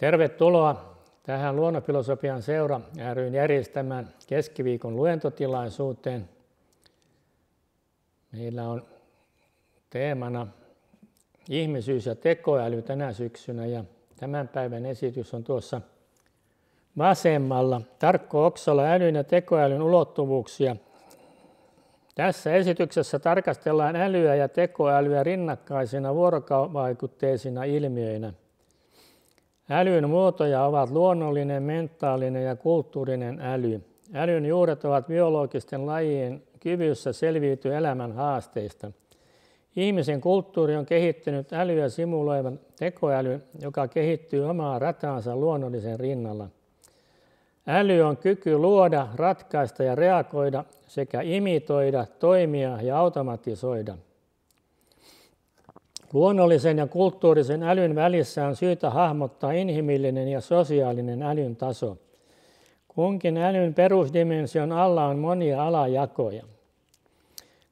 Tervetuloa tähän Luonnonfilosofian seura ry:n järjestämään keskiviikon luentotilaisuuteen. Meillä on teemana ihmisyys ja tekoäly tänä syksynä ja tämän päivän esitys on tuossa vasemmalla. Tarkko Oksola, älyn ja tekoälyn ulottuvuuksia. Tässä esityksessä tarkastellaan älyä ja tekoälyä rinnakkaisina vuorovaikutteisina ilmiöinä. Älyn muotoja ovat luonnollinen, mentaalinen ja kulttuurinen äly. Älyn juuret ovat biologisten lajien kyvyssä selviytyä elämän haasteista. Ihmisen kulttuuri on kehittynyt älyä simuloivan tekoälyn, joka kehittyy omaa rataansa luonnollisen rinnalla. Äly on kyky luoda, ratkaista ja reagoida sekä imitoida, toimia ja automatisoida. Luonnollisen ja kulttuurisen älyn välissä on syytä hahmottaa inhimillinen ja sosiaalinen älyn taso. Kunkin älyn perusdimension alla on monia alajakoja.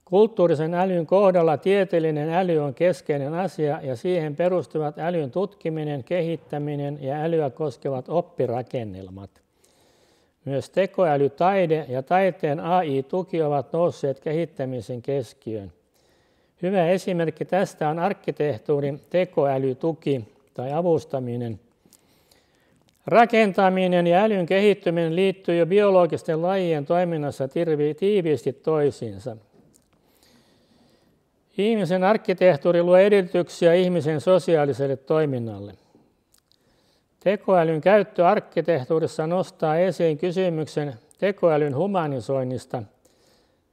Kulttuurisen älyn kohdalla tieteellinen äly on keskeinen asia ja siihen perustuvat älyn tutkiminen, kehittäminen ja älyä koskevat oppirakennelmat. Myös tekoäly, taide ja taiteen AI-tuki ovat nousseet kehittämisen keskiöön. Hyvä esimerkki tästä on arkkitehtuurin tekoälytuki tai avustaminen. Rakentaminen ja älyn kehittyminen liittyy jo biologisten lajien toiminnassa tiiviisti toisiinsa. Ihmisen arkkitehtuuri luo edellytyksiä ihmisen sosiaaliselle toiminnalle. Tekoälyn käyttö arkkitehtuurissa nostaa esiin kysymyksen tekoälyn humanisoinnista,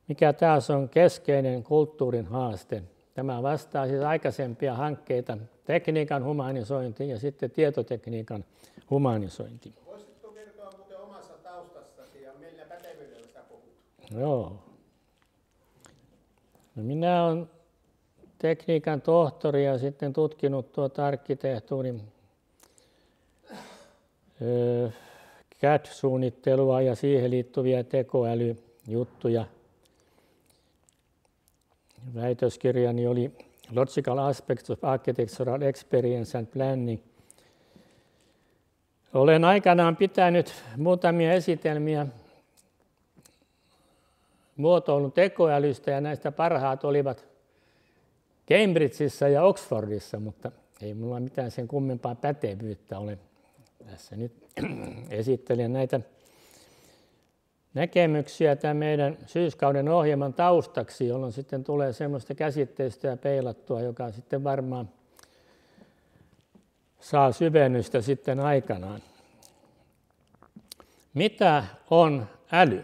mikä taas on keskeinen kulttuurin haaste. Tämä vastaa siis aikaisempia hankkeita, tekniikan humanisointi ja sitten tietotekniikan humanisointi. Voisitko kertoa muuten omasta taustastasi ja millä pätevyydellä sä puhut? Joo. No minä olen tekniikan tohtori ja sitten tutkinut arkkitehtuurin CAD-suunnittelua ja siihen liittyviä tekoälyjuttuja. Väitöskirjani oli Logical Aspects of Architectural Experience and Planning. Olen aikanaan pitänyt muutamia esitelmiä muotoilun tekoälystä ja näistä parhaat olivat Cambridgeissa ja Oxfordissa, mutta ei minulla mitään sen kummempaa pätevyyttä ole. Tässä nyt esittelen näitä näkemyksiä tämän meidän syyskauden ohjelman taustaksi, jolloin sitten tulee semmoista käsitteistöä peilattua, joka sitten varmaan saa syvennystä sitten aikanaan. Mitä on äly?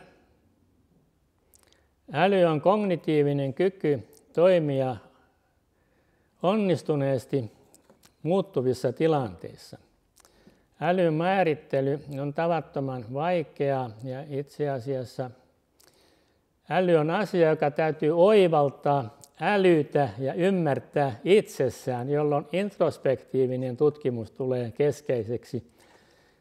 Äly on kognitiivinen kyky toimia onnistuneesti muuttuvissa tilanteissa. Älyn määrittely on tavattoman vaikeaa ja itse asiassa äly on asia, joka täytyy oivaltaa, älytä ja ymmärtää itsessään, jolloin introspektiivinen tutkimus tulee keskeiseksi.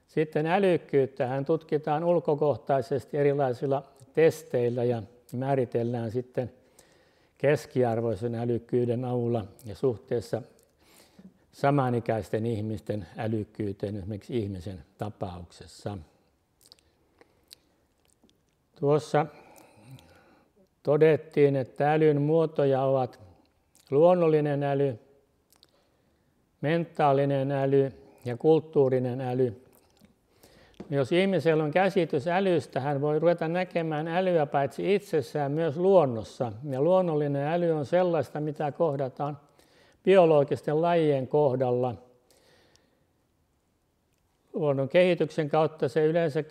Sitten älykkyyttähän tutkitaan ulkokohtaisesti erilaisilla testeillä ja määritellään sitten keskiarvoisen älykkyyden avulla ja suhteessa samanikäisten ihmisten älykkyyteen, esimerkiksi ihmisen tapauksessa. Tuossa todettiin, että älyn muotoja ovat luonnollinen äly, mentaalinen äly ja kulttuurinen äly. Jos ihmisellä on käsitys älystä, hän voi ruveta näkemään älyä paitsi itsessään myös luonnossa. Ja luonnollinen äly on sellaista, mitä kohdataan biologisten lajien kohdalla. Luonnon kehityksen kautta se yleensä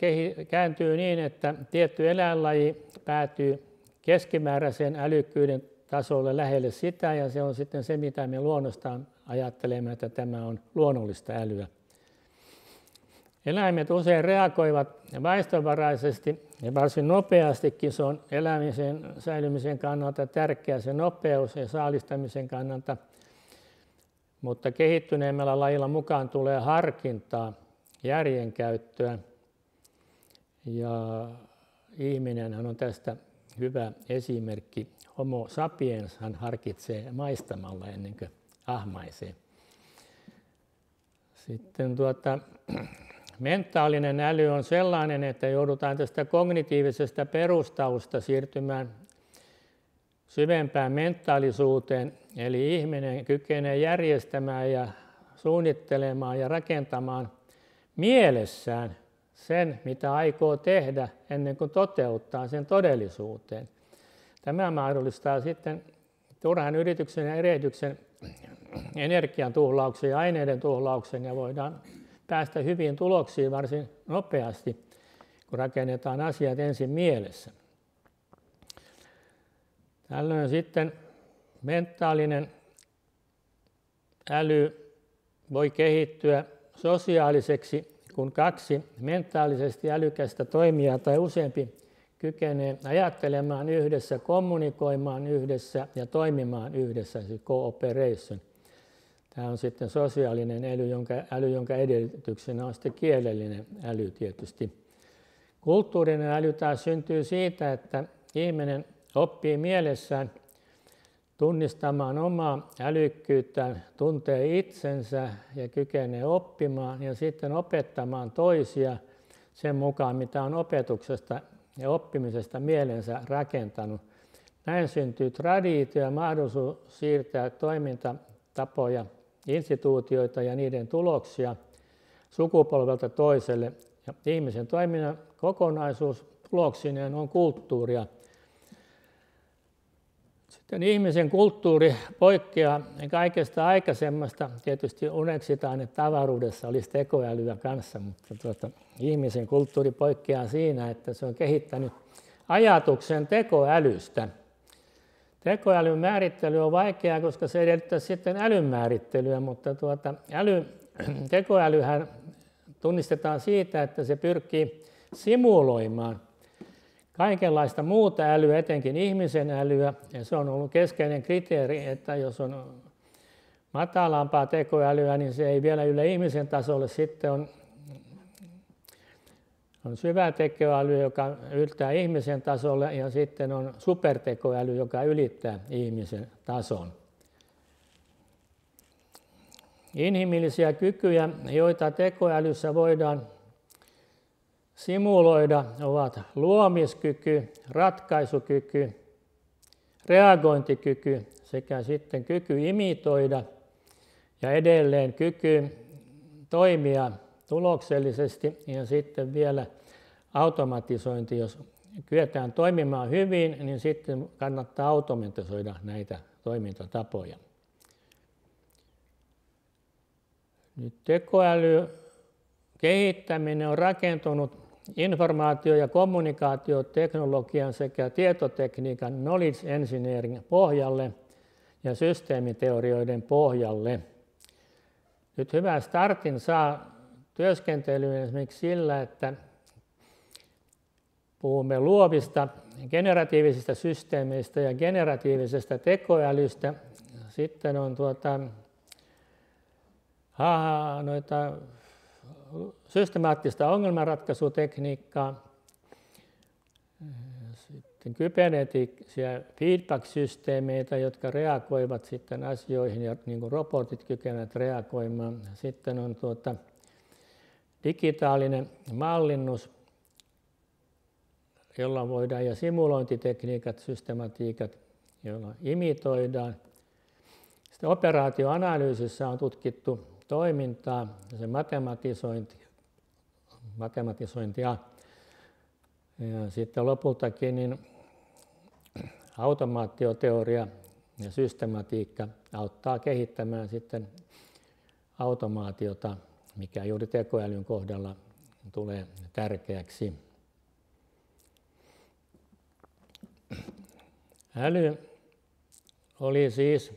kääntyy niin, että tietty eläinlaji päätyy keskimääräisen älykkyyden tasolle lähelle sitä, ja se on sitten se, mitä me luonnostaan ajattelemme, että tämä on luonnollista älyä. Eläimet usein reagoivat väistövaraisesti ja varsin nopeastikin. Se on elämisen säilymisen kannalta tärkeä se nopeus ja saalistamisen kannalta. Mutta kehittyneemmällä lajilla mukaan tulee harkintaa, järjenkäyttöä. Ja ihminenhän on tästä hyvä esimerkki. Homo sapiens hän harkitsee maistamalla ennen kuin ahmaisee. Sitten mentaalinen äly on sellainen, että joudutaan tästä kognitiivisesta perustausta siirtymään syvempään mentaalisuuteen, eli ihminen kykenee järjestämään ja suunnittelemaan ja rakentamaan mielessään sen, mitä aikoo tehdä ennen kuin toteuttaa sen todellisuuteen. Tämä mahdollistaa sitten turhan yrityksen ja erehdyksen, energian tuhlauksen ja aineiden tuhlauksen, ja voidaan päästä hyviin tuloksiin varsin nopeasti, kun rakennetaan asiat ensin mielessä. Tällöin sitten mentaalinen äly voi kehittyä sosiaaliseksi, kun kaksi mentaalisesti älykästä toimijaa tai useampi kykenee ajattelemaan yhdessä, kommunikoimaan yhdessä ja toimimaan yhdessä, siis cooperation. Tämä on sitten sosiaalinen äly, jonka edellytyksenä on sitten kielellinen äly tietysti. Kulttuurinen äly taas syntyy siitä, että ihminen oppii mielessään tunnistamaan omaa älykkyyttään, tuntee itsensä ja kykenee oppimaan ja sitten opettamaan toisia sen mukaan, mitä on opetuksesta ja oppimisesta mielensä rakentanut. Näin syntyy traditio ja mahdollisuus siirtää toimintatapoja, instituutioita ja niiden tuloksia sukupolvelta toiselle. Ja ihmisen toiminnan kokonaisuus tuloksineen on kulttuuria. Sitten ihmisen kulttuuri poikkeaa kaikesta aikaisemmasta. Tietysti uneksitaan, että avaruudessa olisi tekoälyä kanssa, mutta ihmisen kulttuuri poikkeaa siinä, että se on kehittänyt ajatuksen tekoälystä. Tekoälyn määrittely on vaikeaa, koska se edellyttää sitten älyn määrittelyä, mutta tekoälyhän tunnistetaan siitä, että se pyrkii simuloimaan kaikenlaista muuta älyä, etenkin ihmisen älyä, ja se on ollut keskeinen kriteeri, että jos on matalampaa tekoälyä, niin se ei vielä yllä ihmisen tasolle. Sitten on syvä tekoäly, joka yltää ihmisen tasolle, ja sitten on supertekoäly, joka ylittää ihmisen tason. Inhimillisiä kykyjä, joita tekoälyssä voidaan simuloida, ovat luomiskyky, ratkaisukyky, reagointikyky sekä sitten kyky imitoida ja edelleen kyky toimia tuloksellisesti ja sitten vielä automatisointi. Jos kyetään toimimaan hyvin, niin sitten kannattaa automatisoida näitä toimintatapoja. Nyt tekoäly kehittäminen on rakentunut informaatio- ja kommunikaatioteknologian sekä tietotekniikan knowledge engineering pohjalle ja systeemiteorioiden pohjalle. Nyt hyvän startin saa työskentelyyn esimerkiksi sillä, että puhumme luovista generatiivisista systeemeistä ja generatiivisesta tekoälystä. Sitten on systemaattista ongelmanratkaisutekniikkaa, sitten kybernetiikkisiä feedback-systeemeitä, jotka reagoivat sitten asioihin ja niin kuin robotit kykenevät reagoimaan. Sitten on digitaalinen mallinnus, jolla voidaan, ja simulointitekniikat, systematiikat, joilla imitoidaan. Sitten operaatioanalyysissä on tutkittu toimintaa ja se matematisointia. Ja sitten lopultakin niin automaatioteoria ja systematiikka auttaa kehittämään sitten automaatiota, mikä juuri tekoälyn kohdalla tulee tärkeäksi. Äly oli siis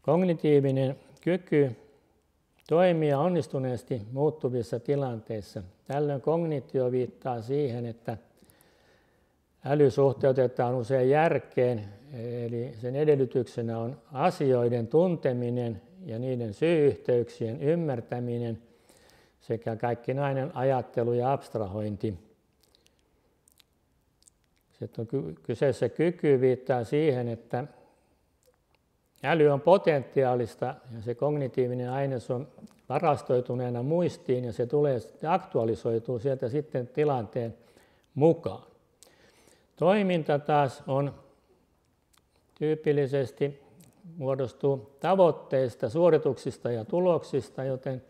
kognitiivinen kyky toimia onnistuneesti muuttuvissa tilanteissa. Tällöin kognitio viittaa siihen, että äly suhteutetaan usein järkeen, eli sen edellytyksenä on asioiden tunteminen ja niiden syy-yhteyksien ymmärtäminen sekä kaikkinainen ajattelu ja abstrahointi. Sitten kyseessä kyky viittaa siihen, että äly on potentiaalista ja se kognitiivinen aines on varastoituneena muistiin ja se tulee aktualisoituu sieltä sitten tilanteen mukaan. Toiminta taas on tyypillisesti muodostuu tavoitteista, suorituksista ja tuloksista, joten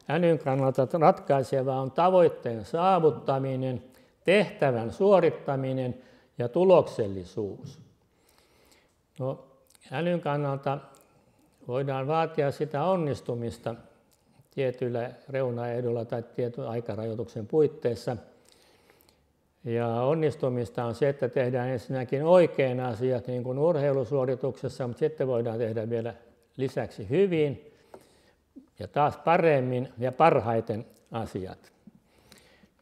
älyn kannalta ratkaisevaa on tavoitteen saavuttaminen, tehtävän suorittaminen ja tuloksellisuus. No, älyn kannalta voidaan vaatia sitä onnistumista tietyillä reunaehdoilla tai tietyn aikarajoituksen puitteissa. Ja onnistumista on se, että tehdään ensinnäkin oikein asiat niin kuin urheilusuorituksessa, mutta sitten voidaan tehdä vielä lisäksi hyvin ja taas paremmin ja parhaiten asiat.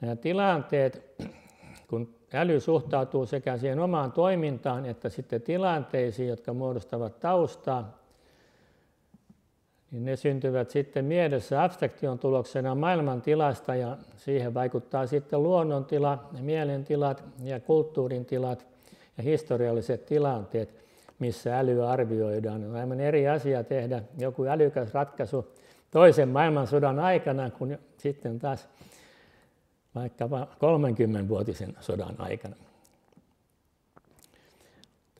Nämä tilanteet, kun äly suhtautuu sekä siihen omaan toimintaan että sitten tilanteisiin, jotka muodostavat taustaa, niin ne syntyvät sitten mielessä abstraktion tuloksena maailmantilasta ja siihen vaikuttaa sitten luonnontila, mielentilat ja kulttuurin tilat ja historialliset tilanteet, missä älyä arvioidaan. On aivan eri asia tehdä joku älykäs ratkaisu toisen maailmansodan aikana kuin sitten taas vaikkapa 30-vuotisen sodan aikana.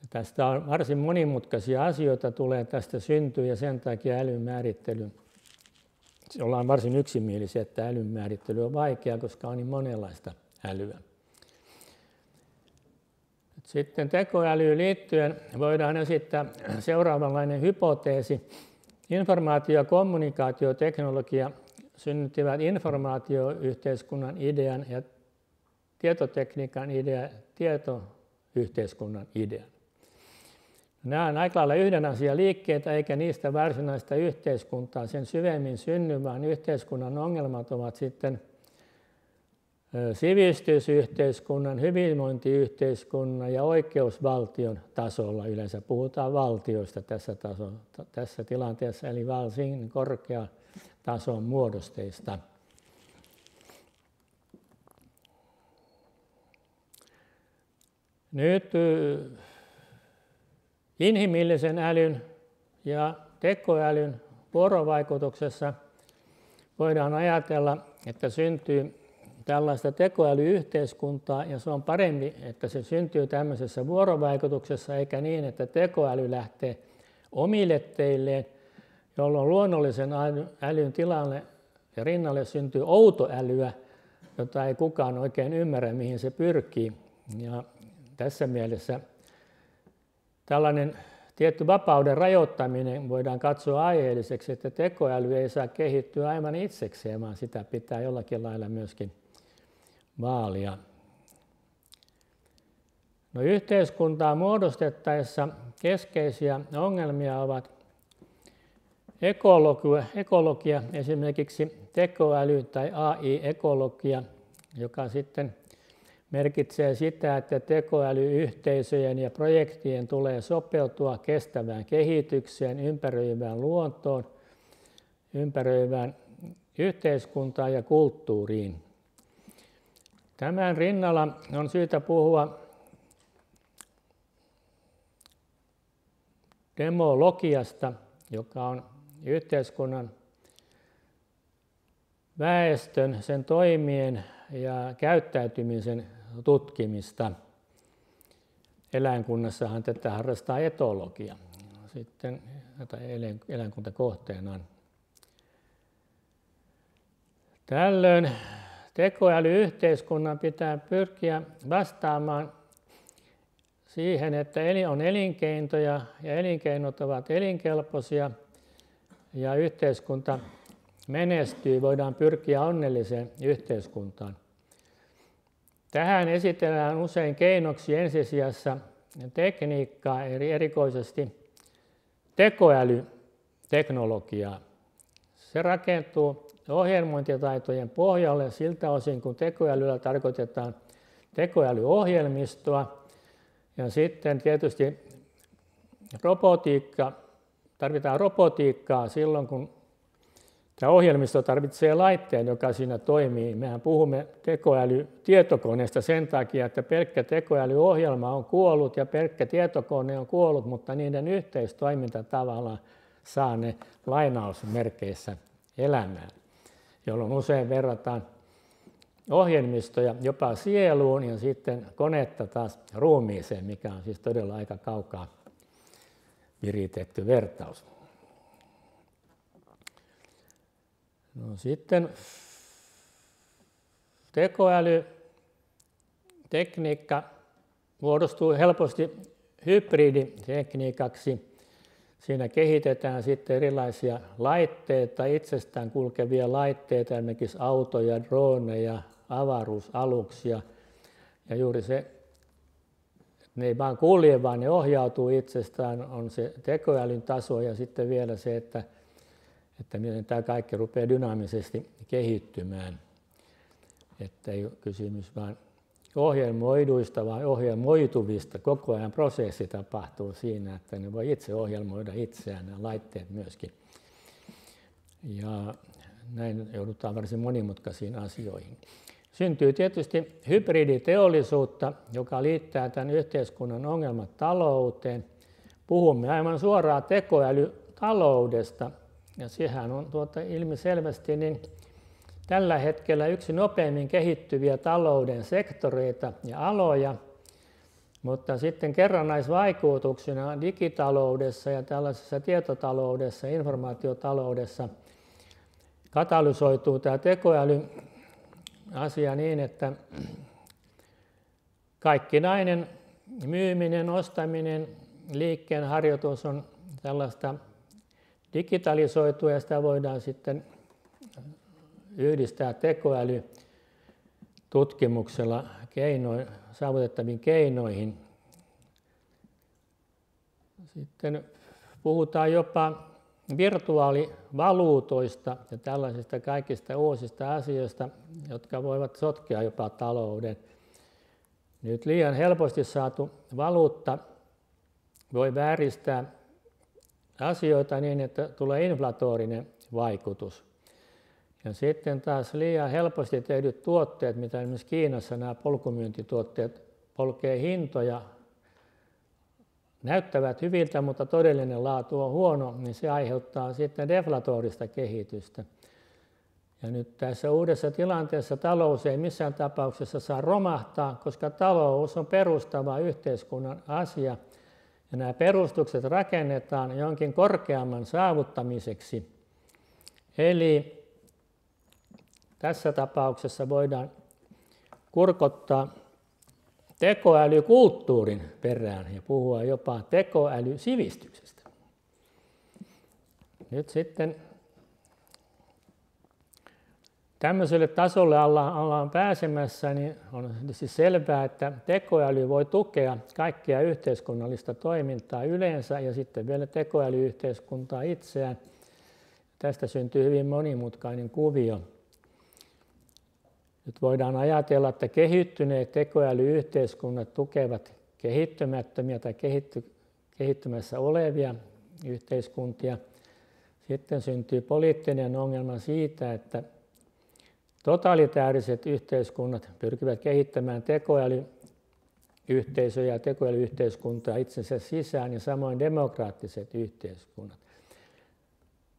Tästä on varsin monimutkaisia asioita tulee tästä syntyä ja sen takia älyn määrittely, ollaan varsin yksimielisiä, että älyn määrittely on vaikea, koska on niin monenlaista älyä. Sitten tekoälyyn liittyen voidaan esittää seuraavanlainen hypoteesi. Informaatio- ja kommunikaatioteknologia synnyttivät informaatioyhteiskunnan idean ja tietotekniikan idea, tietoyhteiskunnan idean. Nämä on aika lailla yhden asian liikkeitä, eikä niistä varsinaista yhteiskuntaa sen syvemmin synny, vaan yhteiskunnan ongelmat ovat sitten sivistysyhteiskunnan, hyvinvointiyhteiskunnan ja oikeusvaltion tasolla. Yleensä puhutaan valtioista tässä tilanteessa, eli varsin korkean tason muodosteista. Nyt inhimillisen älyn ja tekoälyn vuorovaikutuksessa voidaan ajatella, että syntyy tällaista tekoälyyhteiskuntaa, ja se on parempi, että se syntyy tämmöisessä vuorovaikutuksessa, eikä niin, että tekoäly lähtee omille teilleen, jolloin luonnollisen älyn tilalle ja rinnalle syntyy outoälyä, jota ei kukaan oikein ymmärrä, mihin se pyrkii. Ja tässä mielessä tällainen tietty vapauden rajoittaminen voidaan katsoa aiheelliseksi, että tekoäly ei saa kehittyä aivan itsekseen, vaan sitä pitää jollakin lailla myöskin vaalia. No, yhteiskuntaa muodostettaessa keskeisiä ongelmia ovat ekologia, esimerkiksi tekoäly tai AI-ekologia, joka sitten merkitsee sitä, että tekoälyyhteisöjen ja projektien tulee sopeutua kestävään kehitykseen, ympäröivään luontoon, ympäröivään yhteiskuntaan ja kulttuuriin. Tämän rinnalla on syytä puhua demologiasta, joka on yhteiskunnan väestön, sen toimien ja käyttäytymisen tutkimista. Eläinkunnassahan tätä harrastaa etologia, sitten, jota eläinkunta kohteenaan. Tällöin tekoälyyhteiskunnan pitää pyrkiä vastaamaan siihen, että on elinkeinoja ja elinkeinot ovat elinkelpoisia ja yhteiskunta menestyy, voidaan pyrkiä onnelliseen yhteiskuntaan. Tähän esitellään usein keinoksi ensisijassa tekniikkaa, eli erikoisesti tekoälyteknologiaa. Se rakentuu ohjelmointitaitojen pohjalle siltä osin, kun tekoälyllä tarkoitetaan tekoälyohjelmistoa. Ja sitten tietysti tarvitaan robotiikkaa silloin, kun Tämä ohjelmisto tarvitsee laitteen, joka siinä toimii. Mehän puhumme tekoälytietokoneesta sen takia, että pelkkä tekoälyohjelma on kuollut ja pelkkä tietokone on kuollut, mutta niiden yhteistoiminta tavallaan saa ne lainausmerkeissä elämään, jolloin usein verrataan ohjelmistoja jopa sieluun ja sitten konetta taas ruumiiseen, mikä on siis todella aika kaukaa viritetty vertaus. No sitten tekoälytekniikka muodostuu helposti hybriditekniikaksi. Siinä kehitetään sitten erilaisia laitteita, itsestään kulkevia laitteita, esimerkiksi autoja, droneja, avaruusaluksia. Ja juuri se, ne ei vaan kulje, vaan ne ohjautuu itsestään, on se tekoälyn taso ja sitten vielä se, että miten tämä kaikki rupeaa dynaamisesti kehittymään. Että ei ole kysymys vain ohjelmoiduista, vaan ohjelmoituvista. Koko ajan prosessi tapahtuu siinä, että ne voi itse ohjelmoida itseään, nämä laitteet myöskin. Ja näin joudutaan varsin monimutkaisiin asioihin. Syntyy tietysti hybriditeollisuutta, joka liittää tämän yhteiskunnan ongelmat talouteen. Puhumme aivan suoraan tekoälytaloudesta. Ja sehän on ilmiselvästi niin tällä hetkellä yksi nopeimmin kehittyviä talouden sektoreita ja aloja, mutta sitten kerrannaisvaikutuksena digitaloudessa ja tällaisessa tietotaloudessa, informaatiotaloudessa katalysoituu tämä tekoälyasia niin, että kaikkinainen myyminen, ostaminen, liikkeen harjoitus on tällaista digitalisoitua ja sitä voidaan sitten yhdistää tekoälytutkimuksella saavutettaviin keinoihin. Sitten puhutaan jopa virtuaalivaluutoista ja tällaisista kaikista uusista asioista, jotka voivat sotkea jopa talouden. Nyt liian helposti saatu valuutta voi vääristää asioita niin, että tulee inflatorinen vaikutus. Ja sitten taas liian helposti tehdyt tuotteet, mitä esimerkiksi Kiinassa nämä polkumyyntituotteet polkee hintoja, näyttävät hyviltä, mutta todellinen laatu on huono, niin se aiheuttaa sitten deflatorista kehitystä. Ja nyt tässä uudessa tilanteessa talous ei missään tapauksessa saa romahtaa, koska talous on perustava yhteiskunnan asia. Ja nämä perustukset rakennetaan jonkin korkeamman saavuttamiseksi. Eli tässä tapauksessa voidaan kurkottaa tekoälykulttuurin perään ja puhua jopa tekoälysivistyksestä. Nyt sitten tämmöiselle tasolle ollaan pääsemässä, niin on siis selvää, että tekoäly voi tukea kaikkea yhteiskunnallista toimintaa yleensä ja sitten vielä tekoälyyhteiskuntaa itseään. Tästä syntyy hyvin monimutkainen kuvio. Nyt voidaan ajatella, että kehittyneet tekoälyyhteiskunnat tukevat kehittymättömiä tai kehittymässä olevia yhteiskuntia. Sitten syntyy poliittinen ongelma siitä, että totalitääriset yhteiskunnat pyrkivät kehittämään tekoälyyhteisöjä ja tekoälyyhteiskuntaa itsensä sisään ja samoin demokraattiset yhteiskunnat.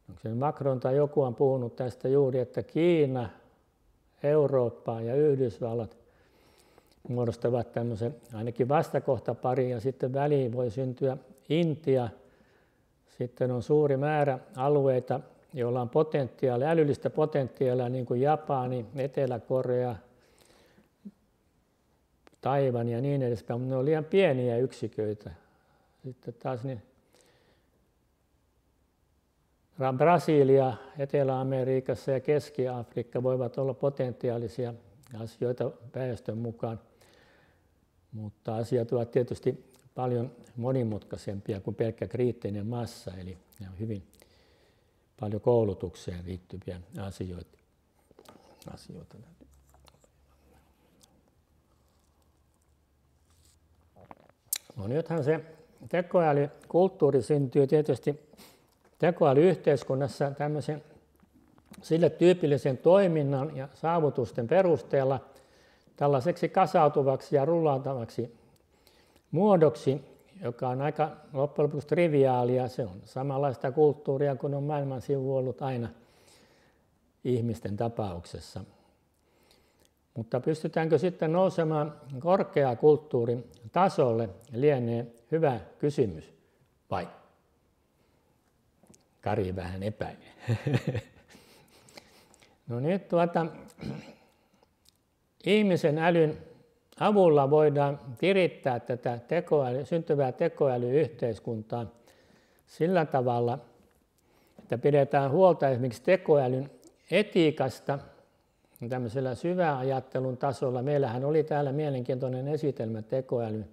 Onko se Macron tai joku on puhunut tästä juuri, että Kiina, Eurooppa ja Yhdysvallat muodostavat tämmöisen ainakin vastakohtapari ja sitten väliin voi syntyä Intia. Sitten on suuri määrä alueita, joilla on potentiaalia, älyllistä potentiaalia, niin kuin Japani, Etelä-Korea, Taiwan ja niin edespäin, mutta ne on liian pieniä yksiköitä. Sitten taas niin Brasilia, Etelä-Amerikassa ja Keski-Afrikka voivat olla potentiaalisia asioita väestön mukaan, mutta asiat ovat tietysti paljon monimutkaisempia kuin pelkkä kriittinen massa, eli ne on hyvin paljon koulutukseen liittyviä asioita. No nythän se tekoälykulttuuri syntyy tietysti tekoälyyhteiskunnassa tämmöisen sille tyypillisen toiminnan ja saavutusten perusteella tällaiseksi kasautuvaksi ja rullaantavaksi muodoksi, joka on aika loppujen lopuksi triviaalia. Se on samanlaista kulttuuria kuin on maailman sivu ollut aina ihmisten tapauksessa. Mutta pystytäänkö sitten nousemaan korkeakulttuurin tasolle, lienee hyvä kysymys, vai? Kari vähän epäilee. No nyt ihmisen älyn avulla voidaan kirittää tätä syntyvää tekoälyyhteiskuntaa sillä tavalla, että pidetään huolta esimerkiksi tekoälyn etiikasta tämmöisellä syväajattelun tasolla. Meillähän oli täällä mielenkiintoinen esitelmä tekoälyn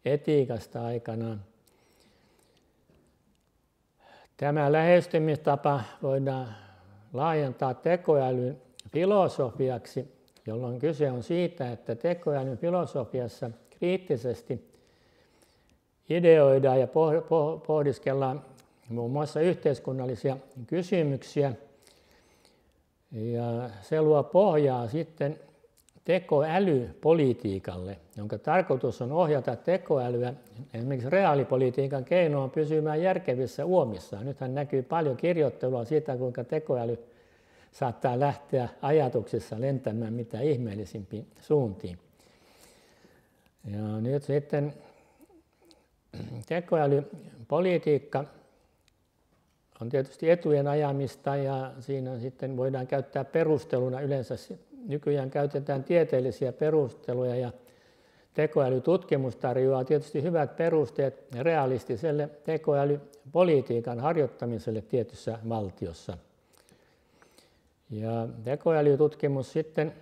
etiikasta aikanaan. Tämä lähestymistapa voidaan laajentaa tekoälyn filosofiaksi, jolloin kyse on siitä, että tekoälyn filosofiassa kriittisesti ideoidaan ja pohdiskellaan muun muassa yhteiskunnallisia kysymyksiä. Ja se luo pohjaa sitten tekoälypolitiikalle, jonka tarkoitus on ohjata tekoälyä esimerkiksi reaalipolitiikan keinoin pysymään järkevissä uomissaan. Nythän näkyy paljon kirjoittelua siitä, kuinka tekoäly saattaa lähteä ajatuksissa lentämään mitä ihmeellisimpiin suuntiin. Ja nyt sitten tekoälypolitiikka on tietysti etujen ajamista ja siinä sitten voidaan käyttää perusteluna yleensä. Nykyään käytetään tieteellisiä perusteluja ja tekoälytutkimus tarjoaa tietysti hyvät perusteet realistiselle tekoälypolitiikan harjoittamiselle tietyssä valtiossa. Ja tekoälytutkimus sitten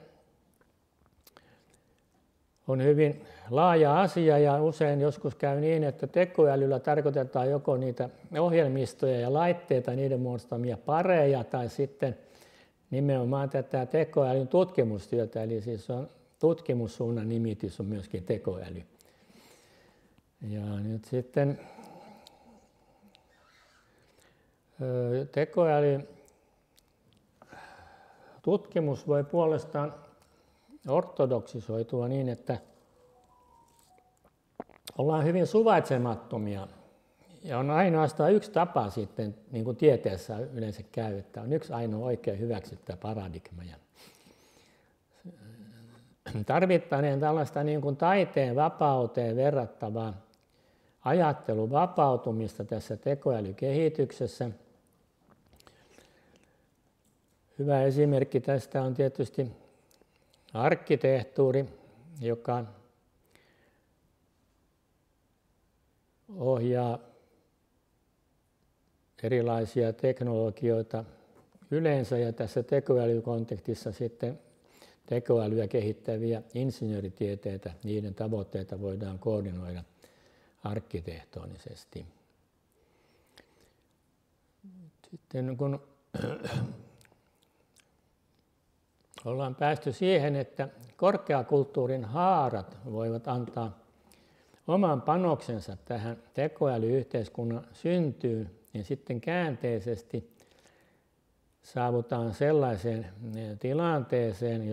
on hyvin laaja asia ja usein joskus käy niin, että tekoälyllä tarkoitetaan joko niitä ohjelmistoja ja laitteita, niiden muodostamia pareja tai sitten nimenomaan tätä tekoälyn tutkimustyötä, eli siis on tutkimussuunnan nimitys on myöskin tekoäly. Ja nyt sitten tekoäly tutkimus voi puolestaan ortodoksisoitua niin, että ollaan hyvin suvaitsemattomia. Ja on ainoastaan yksi tapa sitten, niin kuin tieteessä yleensä käy, että on yksi ainoa oikein hyväksyttävä paradigma. Ja tarvittaneen tällaista niin kuin taiteen vapauteen verrattavaa ajattelun vapautumista tässä tekoälykehityksessä. Hyvä esimerkki tästä on tietysti arkkitehtuuri, joka ohjaa erilaisia teknologioita yleensä ja tässä tekoälykontekstissa sitten tekoälyä kehittäviä insinööritieteitä, niiden tavoitteita voidaan koordinoida arkkitehtonisesti. Sitten kun ollaan päästy siihen, että korkeakulttuurin haarat voivat antaa oman panoksensa tähän tekoälyyhteiskunnan syntyyn, niin sitten käänteisesti saavutaan sellaiseen tilanteeseen,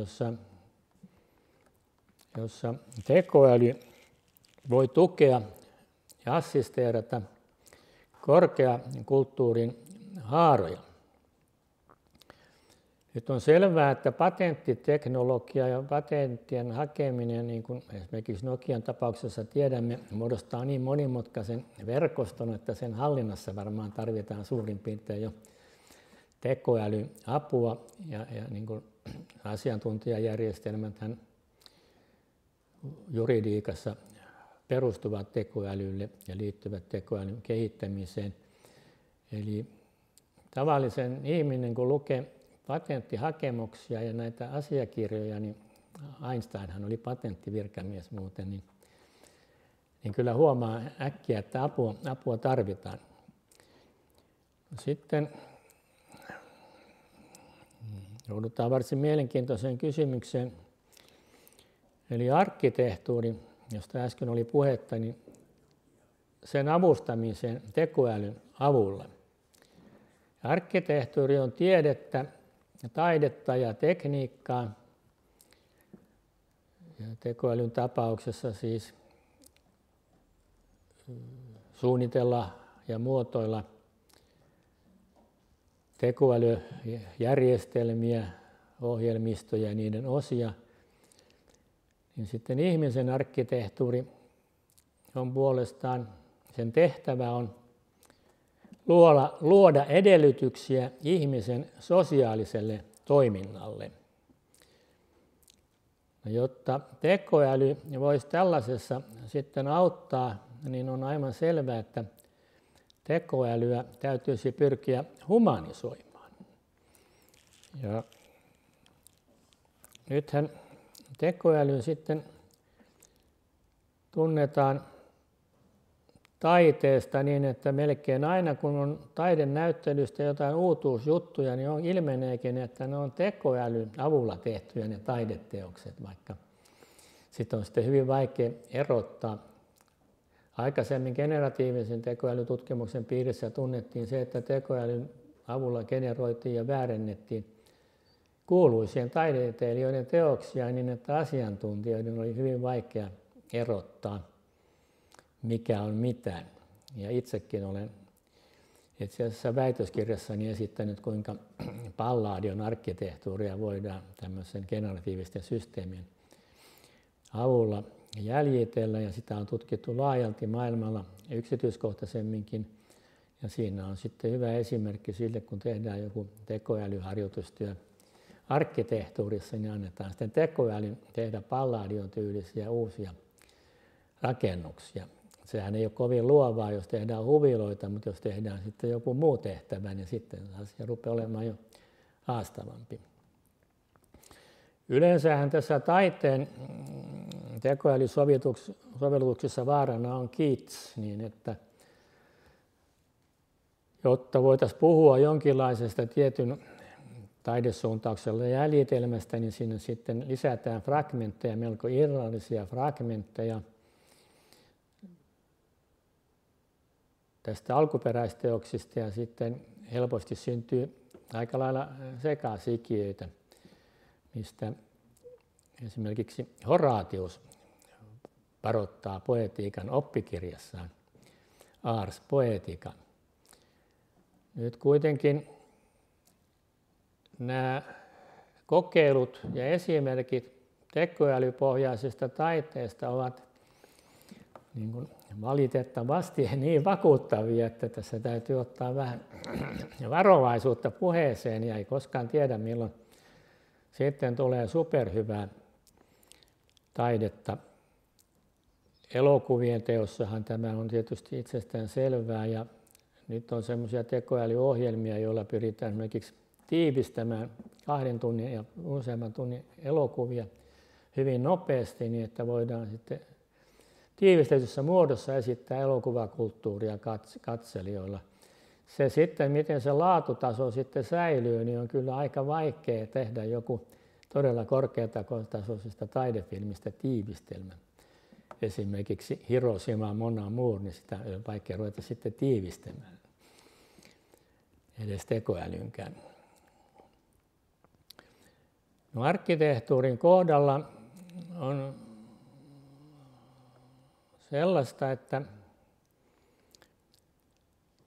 jossa tekoäly voi tukea ja assisteerata korkeakulttuurin haaroja. Nyt on selvää, että patenttiteknologia ja patenttien hakeminen, niin kuin esimerkiksi Nokian tapauksessa tiedämme, muodostaa niin monimutkaisen verkoston, että sen hallinnassa varmaan tarvitaan suurin piirtein jo tekoälyapua ja niin kuin asiantuntijajärjestelmäthän juridiikassa perustuvat tekoälylle ja liittyvät tekoälyn kehittämiseen. Eli tavallisen ihminen, kun lukee patenttihakemuksia ja näitä asiakirjoja, niin Einsteinhan oli patenttivirkamies muuten, niin kyllä huomaa äkkiä, että apua tarvitaan. Sitten joudutaan varsin mielenkiintoiseen kysymykseen, eli arkkitehtuuri, josta äsken oli puhetta, niin sen avustamiseen tekoälyn avulla. Arkkitehtuuri on tiedettä, taidetta ja tekniikkaa. Ja tekoälyn tapauksessa siis suunnitella ja muotoilla tekoälyjärjestelmiä, ohjelmistoja ja niiden osia, niin sitten ihmisen arkkitehtuuri on puolestaan, sen tehtävä on luoda edellytyksiä ihmisen sosiaaliselle toiminnalle. No, jotta tekoäly voisi tällaisessa sitten auttaa, niin on aivan selvää, että tekoälyä täytyisi pyrkiä humanisoimaan. Ja nythän tekoäly sitten tunnetaan taiteesta niin, että melkein aina kun on taidenäyttelystä jotain uutuusjuttuja, niin ilmeneekin, että ne on tekoälyn avulla tehtyjä ne taideteokset, vaikka sitten on sitten hyvin vaikea erottaa. Aikaisemmin generatiivisen tekoälytutkimuksen piirissä tunnettiin se, että tekoälyn avulla generoitiin ja väärennettiin kuuluisien taiteilijoiden teoksia niin, että asiantuntijoiden oli hyvin vaikea erottaa, mikä on mitään. Ja itsekin olen itse asiassa väitöskirjassani esittänyt, kuinka Palladion arkkitehtuuria voidaan tämmöisen generatiivisten systeemien avulla jäljitellä, ja sitä on tutkittu laajalti maailmalla yksityiskohtaisemminkin. Ja siinä on sitten hyvä esimerkki sille, kun tehdään joku tekoälyharjoitustyö arkkitehtuurissa, niin annetaan sitten tekoälyn tehdä Palladion tyylisiä uusia rakennuksia. Sehän ei ole kovin luovaa, jos tehdään huviloita, mutta jos tehdään sitten joku muu tehtävä, niin sitten asia rupeaa olemaan jo haastavampi. Yleensähän tässä taiteen tekoälysovelluksissa vaarana on kiits, niin että jotta voitaisiin puhua jonkinlaisesta tietyn taidesuuntauksella jäljitelmästä, niin sinne sitten lisätään fragmentteja, melko irrallisia fragmentteja tästä alkuperäisteoksista, ja sitten helposti syntyy aika lailla sekasikiöitä, mistä esimerkiksi Horatius varoittaa poetiikan oppikirjassaan, Ars Poetica. Nyt kuitenkin nämä kokeilut ja esimerkit tekoälypohjaisesta taiteesta ovat niin kuin valitettavasti niin vakuuttavia, että tässä täytyy ottaa vähän varovaisuutta puheeseen, ja ei koskaan tiedä, milloin sitten tulee superhyvää taidetta. Elokuvien teossahan tämä on tietysti itsestään selvää, ja nyt on semmoisia tekoälyohjelmia, joilla pyritään esimerkiksi tiivistämään 2 tunnin ja useamman tunnin elokuvia hyvin nopeasti, niin että voidaan sitten tiivistetyssä muodossa esittää elokuvakulttuuria katselijoilla. Se sitten, miten se laatutaso sitten säilyy, niin on kyllä aika vaikea tehdä joku todella korkeatasoisesta taidefilmistä tiivistelmä. Esimerkiksi Hiroshima Mon Amour, niin sitä on vaikea ruveta sitten tiivistämään, edes tekoälynkään. No, arkkitehtuurin kohdalla on sellaista, että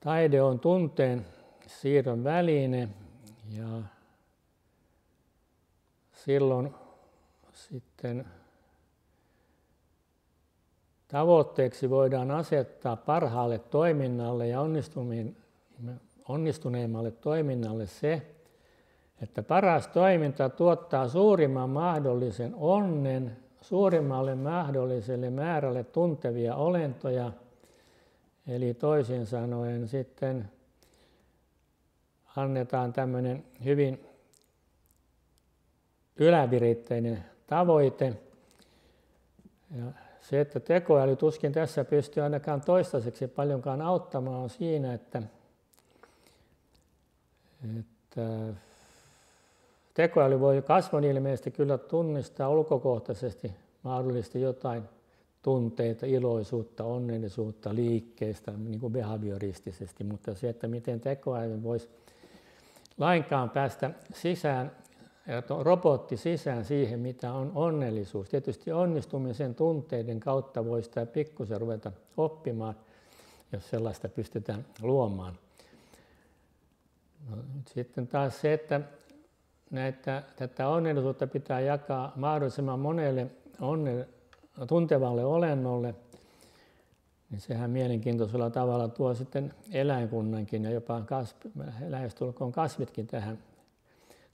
taide on tunteen siirron väline, ja silloin sitten tavoitteeksi voidaan asettaa parhaalle toiminnalle ja onnistuneimmalle toiminnalle se, että paras toiminta tuottaa suurimman mahdollisen onnen suurimmalle mahdolliselle määrälle tuntevia olentoja, eli toisin sanoen sitten annetaan tämmöinen hyvin yläviritteinen tavoite. Ja se, että tekoäly tuskin tässä pystyy ainakaan toistaiseksi paljonkaan auttamaan, on siinä, että tekoäly voi kasvonilmeisesti kyllä tunnistaa ulkokohtaisesti mahdollisesti jotain tunteita, iloisuutta, onnellisuutta, liikkeestä, niin kuin behavioristisesti, mutta se, että miten tekoäly voisi lainkaan päästä sisään, robotti sisään siihen, mitä on onnellisuus. Tietysti onnistumisen tunteiden kautta voi sitä pikkusen ruveta oppimaan, jos sellaista pystytään luomaan. No, sitten taas se, että tätä onnellisuutta pitää jakaa mahdollisimman monelle tuntevalle olennolle, niin sehän mielenkiintoisella tavalla tuo sitten eläinkunnankin ja jopa lähestulkoon kasvitkin tähän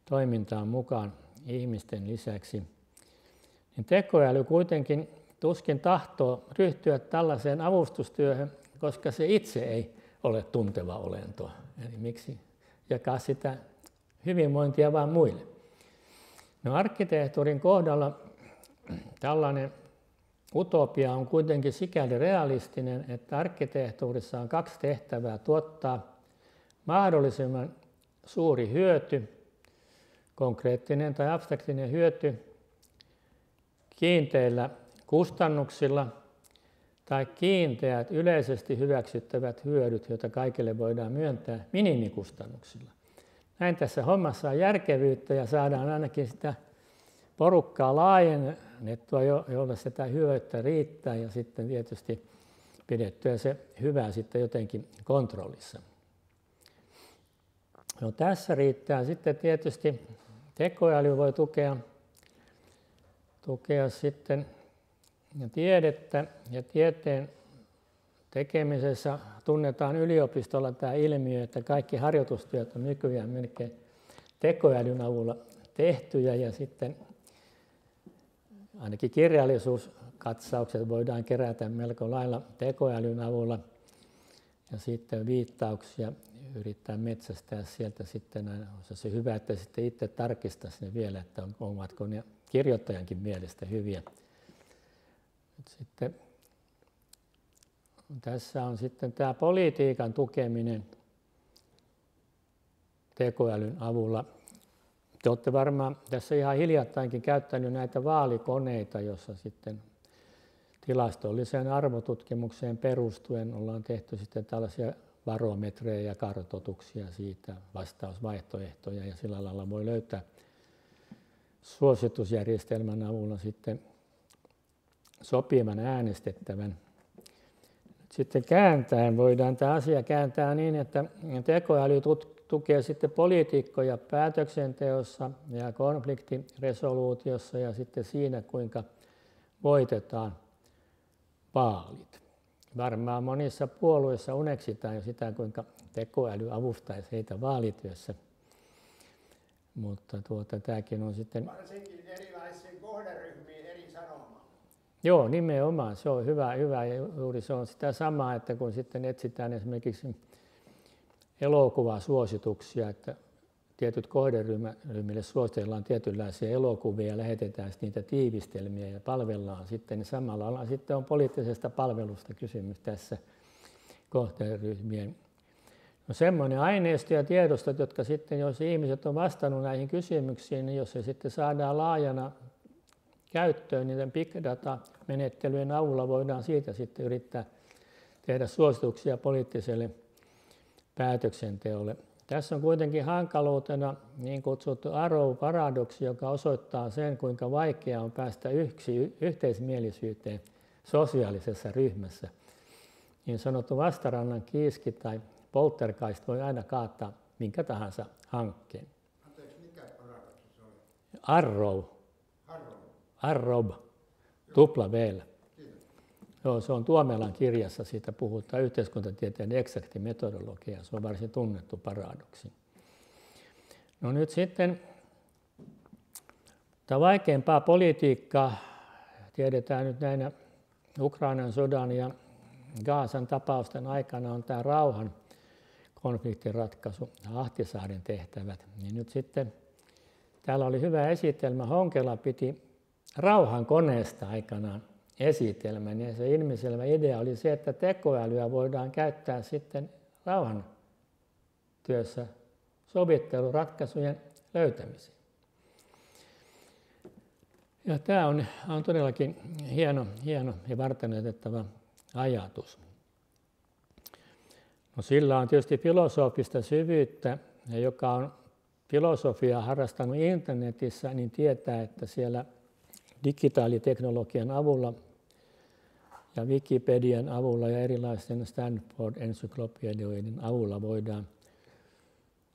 toimintaan mukaan ihmisten lisäksi. Niin tekoäly kuitenkin tuskin tahtoo ryhtyä tällaiseen avustustyöhön, koska se itse ei ole tunteva olento. Eli miksi jakaa sitä hyvinvointia vaan muille? No, arkkitehtuurin kohdalla tällainen utopia on kuitenkin sikäli realistinen, että arkkitehtuurissa on 2 tehtävää: tuottaa mahdollisimman suuri hyöty, konkreettinen tai abstraktinen hyöty, kiinteillä kustannuksilla tai kiinteät yleisesti hyväksyttävät hyödyt, joita kaikille voidaan myöntää minimikustannuksilla. Näin tässä hommassa on järkevyyttä ja saadaan ainakin sitä porukkaa laajennettua, jolle sitä hyötyä riittää, ja sitten tietysti pidettyä se hyvä sitten jotenkin kontrollissa. No, tässä riittää sitten tietysti tekoäly voi tukea sitten tiedettä, ja tieteen tekemisessä tunnetaan yliopistolla tämä ilmiö, että kaikki harjoitustyöt on nykyään melkein tekoälyn avulla tehtyjä, ja sitten ainakin kirjallisuuskatsaukset voidaan kerätä melko lailla tekoälyn avulla, ja sitten viittauksia yrittää metsästää sieltä sitten aina. On se hyvä, että sitten itse tarkistaisi ne vielä, että ovatko ne kirjoittajankin mielestä hyviä. Sitten, tässä on sitten tämä politiikan tukeminen tekoälyn avulla. Te olette varmaan tässä ihan hiljattainkin käyttänyt näitä vaalikoneita, jossa sitten tilastolliseen arvotutkimukseen perustuen ollaan tehty sitten tällaisia barometrejä ja kartoituksia siitä, vastausvaihtoehtoja, ja sillä lailla voi löytää suositusjärjestelmän avulla sitten sopivan äänestettävän. Sitten kääntäen voidaan tämä asia kääntää niin, että tekoäly tukee sitten poliitikkoja päätöksenteossa ja konfliktiresoluutiossa ja sitten siinä, kuinka voitetaan vaalit. Varmaan monissa puolueissa uneksitaan jo sitä, kuinka tekoäly avustaisi heitä vaalityössä. Mutta tämäkin on sitten... Varsinkin erilaisiin kohderyhmiin eri sanomaa. Joo, nimenomaan. Se on hyvä ja juuri se on sitä samaa, että kun sitten etsitään esimerkiksi elokuvasuosituksia, että tietyt kohderyhmille suositellaan tietynlaisia elokuvia ja lähetetään niitä tiivistelmiä ja palvellaan sitten, niin samalla lailla sitten on poliittisesta palvelusta kysymys tässä kohderyhmien. No, semmoinen aineisto ja tiedostot, jotka sitten, jos ihmiset on vastannut näihin kysymyksiin, niin jos se sitten saadaan laajana käyttöön, niin big data-menettelyjen avulla voidaan siitä sitten yrittää tehdä suosituksia poliittiselle päätöksenteolle. Tässä on kuitenkin hankaluutena niin kutsuttu Arrow-paradoksi, joka osoittaa sen, kuinka vaikeaa on päästä yhteismielisyyteen sosiaalisessa ryhmässä. Niin sanottu vastarannan kiiski tai poltergeist voi aina kaataa minkä tahansa hankkeen. Anteeksi, mikä paradoksi se oli? Arrow. Arrow. Tupla V:llä. Joo, se on Tuomelan kirjassa, siitä puhutaan yhteiskuntatieteen eksakti metodologia, se on varsin tunnettu paradoksi. No nyt sitten, tämä vaikeampaa politiikkaa tiedetään nyt näinä Ukrainan sodan ja Gaasan tapausten aikana on tämä rauhan konfliktiratkaisu ja Ahtisaaren tehtävät. Niin nyt sitten täällä oli hyvä esitelmä, Honkela piti rauhan koneesta aikanaan esitelmän, ja se ilmiselvä idea oli se, että tekoälyä voidaan käyttää sitten rauhan työssä sovitteluratkaisujen löytämiseen. Ja tämä on todellakin hieno ja varteenotettava ajatus. No, sillä on tietysti filosofista syvyyttä, joka on filosofiaa harrastanut internetissä, niin tietää, että siellä digitaaliteknologian avulla ja Wikipedian avulla ja erilaisten Stanford-ensyklopedioiden avulla voidaan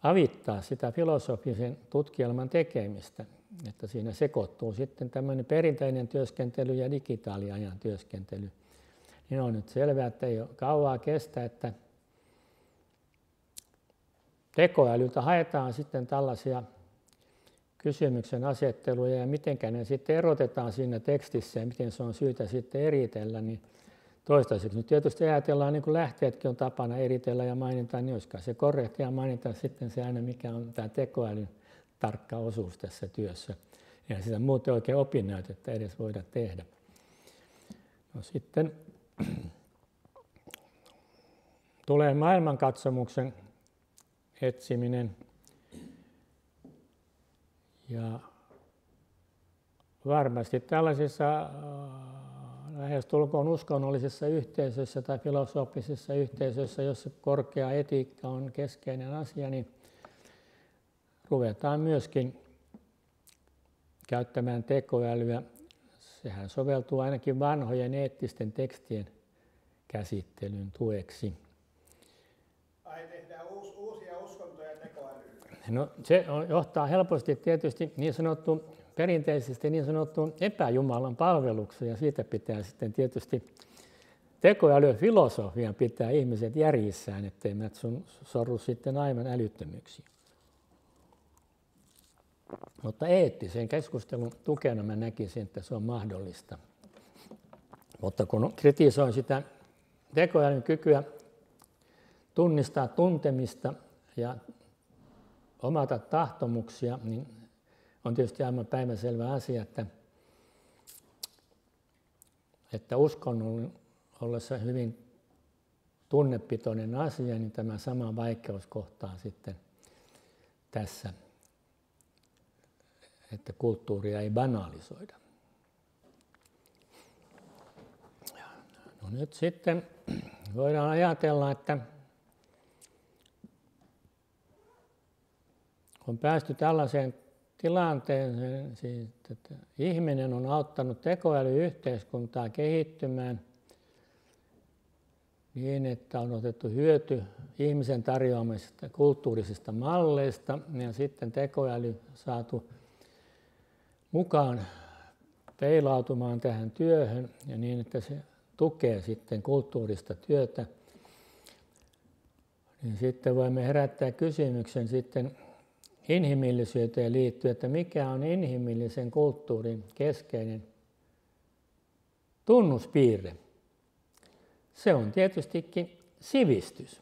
avittaa sitä filosofisen tutkielman tekemistä, että siinä sekoittuu sitten tämmöinen perinteinen työskentely ja digitaaliajan työskentely. Niin on nyt selvää, että ei ole kauaa kestä, että tekoälyltä haetaan sitten tällaisia kysymyksen asetteluja ja mitenkä ne sitten erotetaan siinä tekstissä ja miten se on syytä sitten eritellä, niin toistaiseksi nyt tietysti ajatellaan, niin kuin lähteetkin on tapana eritellä ja mainita, niin olisikaan se korrektia mainita sitten se aina, mikä on tämä tekoälyn tarkka osuus tässä työssä. Eihän sitä muuten oikein opinnäytettä edes voida tehdä. No sitten tulee maailmankatsomuksen etsiminen ja varmasti tällaisissa lähestulkoon uskonnollisissa yhteisöissä tai filosofisissa yhteisöissä, jossa korkea etiikka on keskeinen asia, niin ruvetaan myöskin käyttämään tekoälyä. Sehän soveltuu ainakin vanhojen eettisten tekstien käsittelyn tueksi. Ai tehdään uusia uskontoja tekoälyllä? No, se johtaa helposti tietysti perinteisesti niin sanottuun epäjumalan palvelukseen, ja siitä pitää sitten tietysti tekoälyfilosofian pitää ihmiset järjissään, ettei mä sorru sitten aivan älyttömyyksiin. Mutta eettisen keskustelun tukena mä näkisin, että se on mahdollista. Mutta kun kritisoin sitä tekoälyn kykyä tunnistaa tuntemista ja omata tahtomuksia, niin on tietysti aivan päivänselvä asia, että uskonnon ollessa hyvin tunnepitoinen asia, niin tämä sama vaikeus kohtaa sitten tässä, että kulttuuria ei banalisoida. No nyt sitten voidaan ajatella, että on päästy tällaiseen tilanteeseen, siis, että ihminen on auttanut tekoälyyhteiskuntaa kehittymään niin, että on otettu hyöty ihmisen tarjoamisesta kulttuurisista malleista ja sitten tekoäly saatu mukaan peilautumaan tähän työhön ja niin, että se tukee sitten kulttuurista työtä, niin sitten voimme herättää kysymyksen sitten inhimillisyyteen liittyen, että mikä on inhimillisen kulttuurin keskeinen tunnuspiirre. Se on tietystikin sivistys,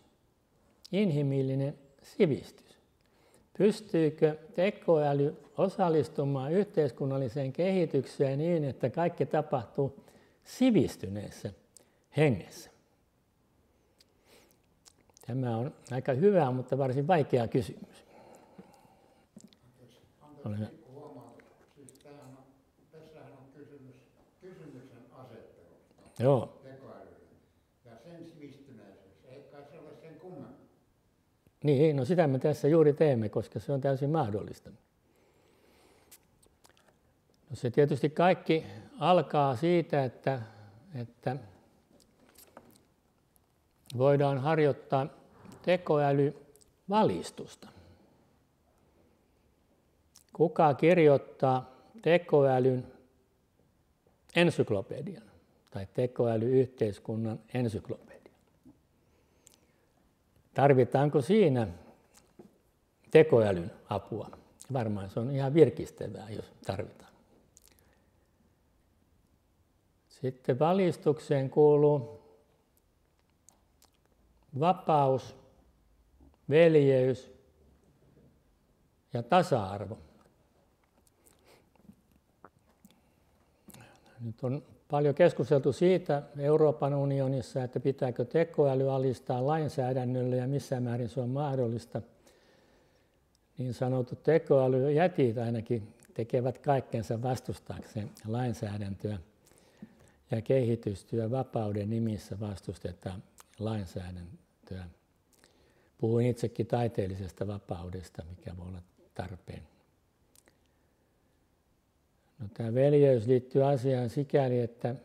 inhimillinen sivistys. Pystyykö tekoäly osallistumaan yhteiskunnalliseen kehitykseen niin, että kaikki tapahtuu sivistyneessä hengessä? Tämä on aika hyvä, mutta varsin vaikea kysymys. Tässähän on kysymyksen asettelusta tekoälylle ja sen sivistyneisyydestä. Ei kai se ole sen kummemmin. Niin, no sitä me tässä juuri teemme, koska se on täysin mahdollista. No se tietysti kaikki alkaa siitä, että voidaan harjoittaa tekoälyvalistusta. Kuka kirjoittaa tekoälyn ensyklopedian tai tekoälyyhteiskunnan ensyklopedian? Tarvitaanko siinä tekoälyn apua? Varmaan se on ihan virkistävää, jos tarvitaan. Sitten valistukseen kuuluu vapaus, veljeys ja tasa-arvo. Nyt on paljon keskusteltu siitä Euroopan unionissa, että pitääkö tekoäly alistaa lainsäädännölle ja missä määrin se on mahdollista. Niin sanotut tekoälyjätit ainakin tekevät kaikkensa vastustaakseen lainsäädäntöä ja kehitystyö vapauden nimissä vastustetaan lainsäädäntöä. Puhuin itsekin taiteellisesta vapaudesta, mikä voi olla tarpeen. No, tämä veljeys liittyy asiaan sikäli, että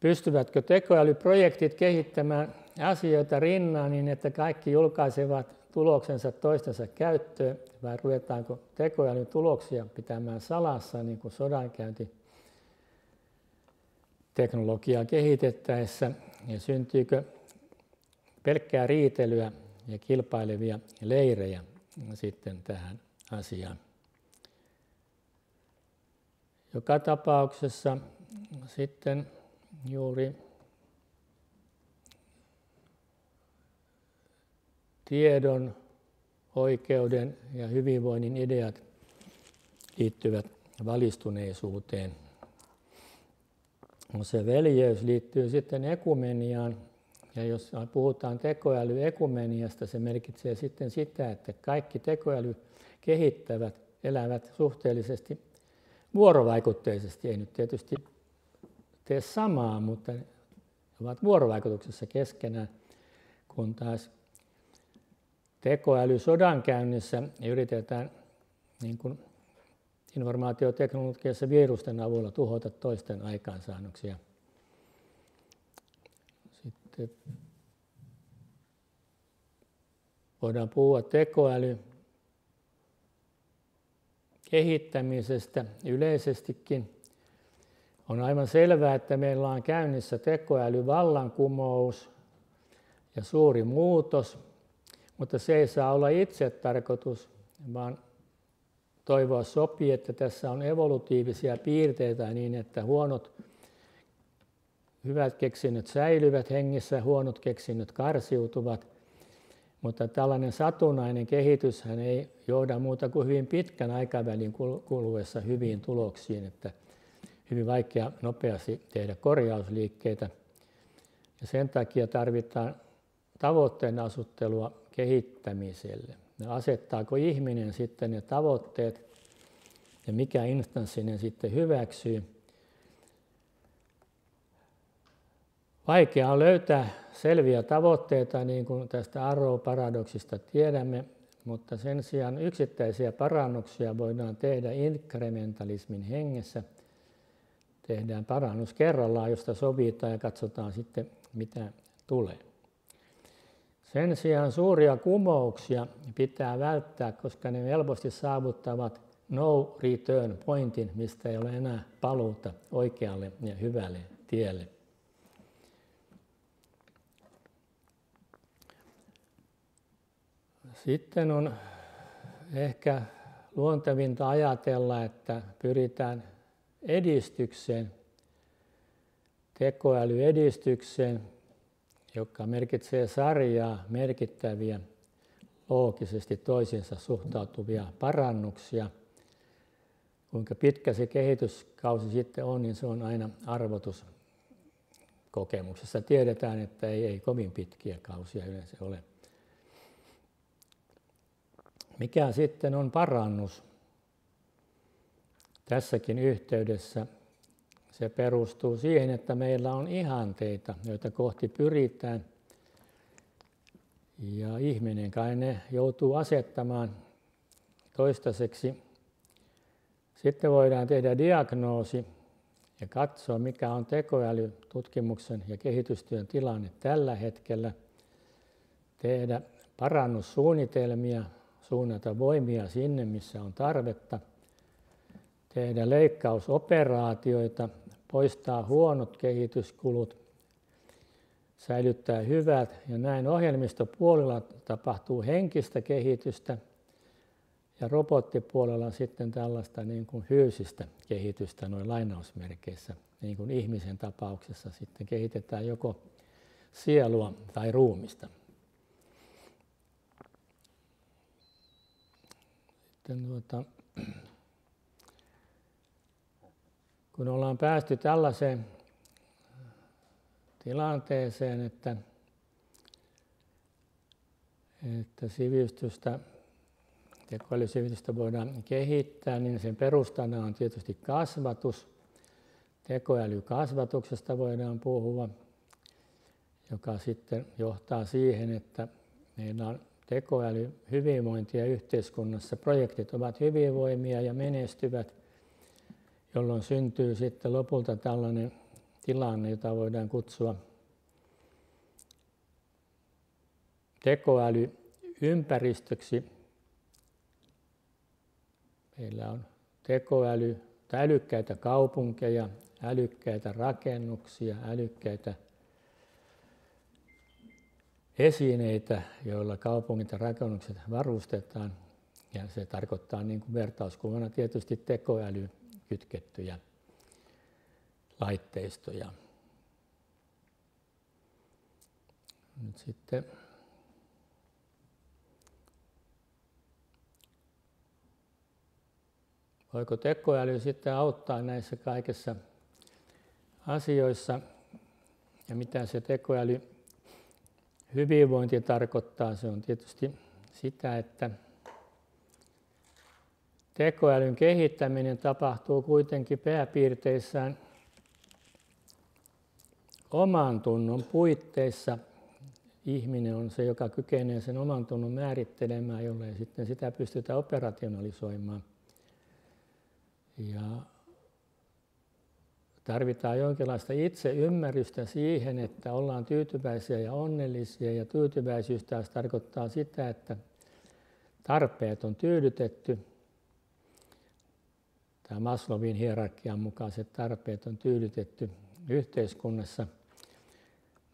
pystyvätkö tekoälyprojektit kehittämään asioita rinnaan niin, että kaikki julkaisevat tuloksensa toistensa käyttöön, vai ruvetaanko tekoälyn tuloksia pitämään salassa, niin kuin sodankäyntiteknologiaa kehitettäessä, ja syntyykö pelkkää riitelyä ja kilpailevia leirejä sitten tähän asiaan. Joka tapauksessa sitten juuri tiedon, oikeuden ja hyvinvoinnin ideat liittyvät valistuneisuuteen. No, se veljeys liittyy sitten ekumeniaan, ja jos puhutaan tekoälyekumeniasta, se merkitsee sitten sitä, että kaikki tekoälykehittävät elävät suhteellisesti vuorovaikutteisesti. Ei nyt tietysti tee samaa, mutta ovat vuorovaikutuksessa keskenään, kun taas tekoälysodankäynnissä yritetään niin kuin informaatioteknologiassa virusten avulla tuhota toisten aikaansaannoksia. Sitten voidaan puhua tekoälyn kehittämisestä yleisestikin. On aivan selvää, että meillä on käynnissä tekoälyvallankumous ja suuri muutos, mutta se ei saa olla itsetarkoitus, vaan toivoa sopii, että tässä on evolutiivisia piirteitä niin, että hyvät keksinnöt säilyvät hengissä, huonot keksinnöt karsiutuvat, mutta tällainen satunnainen kehityshän ei johda muuta kuin hyvin pitkän aikavälin kuluessa hyviin tuloksiin, että hyvin vaikea nopeasti tehdä korjausliikkeitä. Ja sen takia tarvitaan tavoitteen asettelua kehittämiselle. Ja asettaako ihminen sitten ne tavoitteet ja mikä instanssi ne sitten hyväksyy. Vaikea on löytää selviä tavoitteita, niin kuin tästä Arrow-paradoksista tiedämme, mutta sen sijaan yksittäisiä parannuksia voidaan tehdä inkrementalismin hengessä. Tehdään parannus kerrallaan, josta sovitaan ja katsotaan sitten, mitä tulee. Sen sijaan suuria kumouksia pitää välttää, koska ne helposti saavuttavat no return pointin, mistä ei ole enää paluuta oikealle ja hyvälle tielle. Sitten on ehkä luontevinta ajatella, että pyritään edistykseen, tekoälyedistykseen, joka merkitsee sarjaa merkittäviä, loogisesti toisiinsa suhtautuvia parannuksia. Kuinka pitkä se kehityskausi sitten on, niin se on aina arvotus kokemuksessa. Tiedetään, että ei kovin pitkiä kausia yleensä ole. Mikä sitten on parannus? Tässäkin yhteydessä se perustuu siihen, että meillä on ihanteita, joita kohti pyritään. Ja ihminen kai ne joutuu asettamaan toistaiseksi. Sitten voidaan tehdä diagnoosi ja katsoa, mikä on tekoälytutkimuksen ja kehitystyön tilanne tällä hetkellä. Tehdä parannussuunnitelmia, suunnata voimia sinne, missä on tarvetta. Tehdä leikkausoperaatioita, poistaa huonot kehityskulut, säilyttää hyvät, ja näin ohjelmistopuolella tapahtuu henkistä kehitystä ja robottipuolella sitten tällaista niin kuin fyysistä kehitystä noin lainausmerkeissä, niin kuin ihmisen tapauksessa sitten kehitetään joko sielua tai ruumista. Sitten kun ollaan päästy tällaiseen tilanteeseen, että tekoälysivistystä voidaan kehittää, niin sen perustana on tietysti kasvatus. Tekoälykasvatuksesta voidaan puhua, joka sitten johtaa siihen, että meillä on tekoäly, hyvinvointia yhteiskunnassa. Projektit ovat hyvinvoimia ja menestyvät, jolloin syntyy sitten lopulta tällainen tilanne, jota voidaan kutsua tekoälyympäristöksi. Meillä on älykkäitä kaupunkeja, älykkäitä rakennuksia, älykkäitä esineitä, joilla kaupungit ja rakennukset varustetaan. Ja se tarkoittaa niin kuin vertauskuvana tietysti tekoälykytkettyjä laitteistoja. Nyt sitten voiko tekoäly sitten auttaa näissä kaikissa asioissa ja mitä se tekoäly hyvinvointi tarkoittaa? Se on tietysti sitä, että tekoälyn kehittäminen tapahtuu kuitenkin pääpiirteissään oman tunnon puitteissa. Ihminen on se, joka kykenee sen oman tunnon määrittelemään, jollei sitten sitä pystytä operationalisoimaan. Ja tarvitaan jonkinlaista itseymmärrystä siihen, että ollaan tyytyväisiä ja onnellisia. Ja tyytyväisyys taas tarkoittaa sitä, että tarpeet on tyydytetty. Tämä Maslowin hierarkian mukaiset tarpeet on tyydytetty yhteiskunnassa.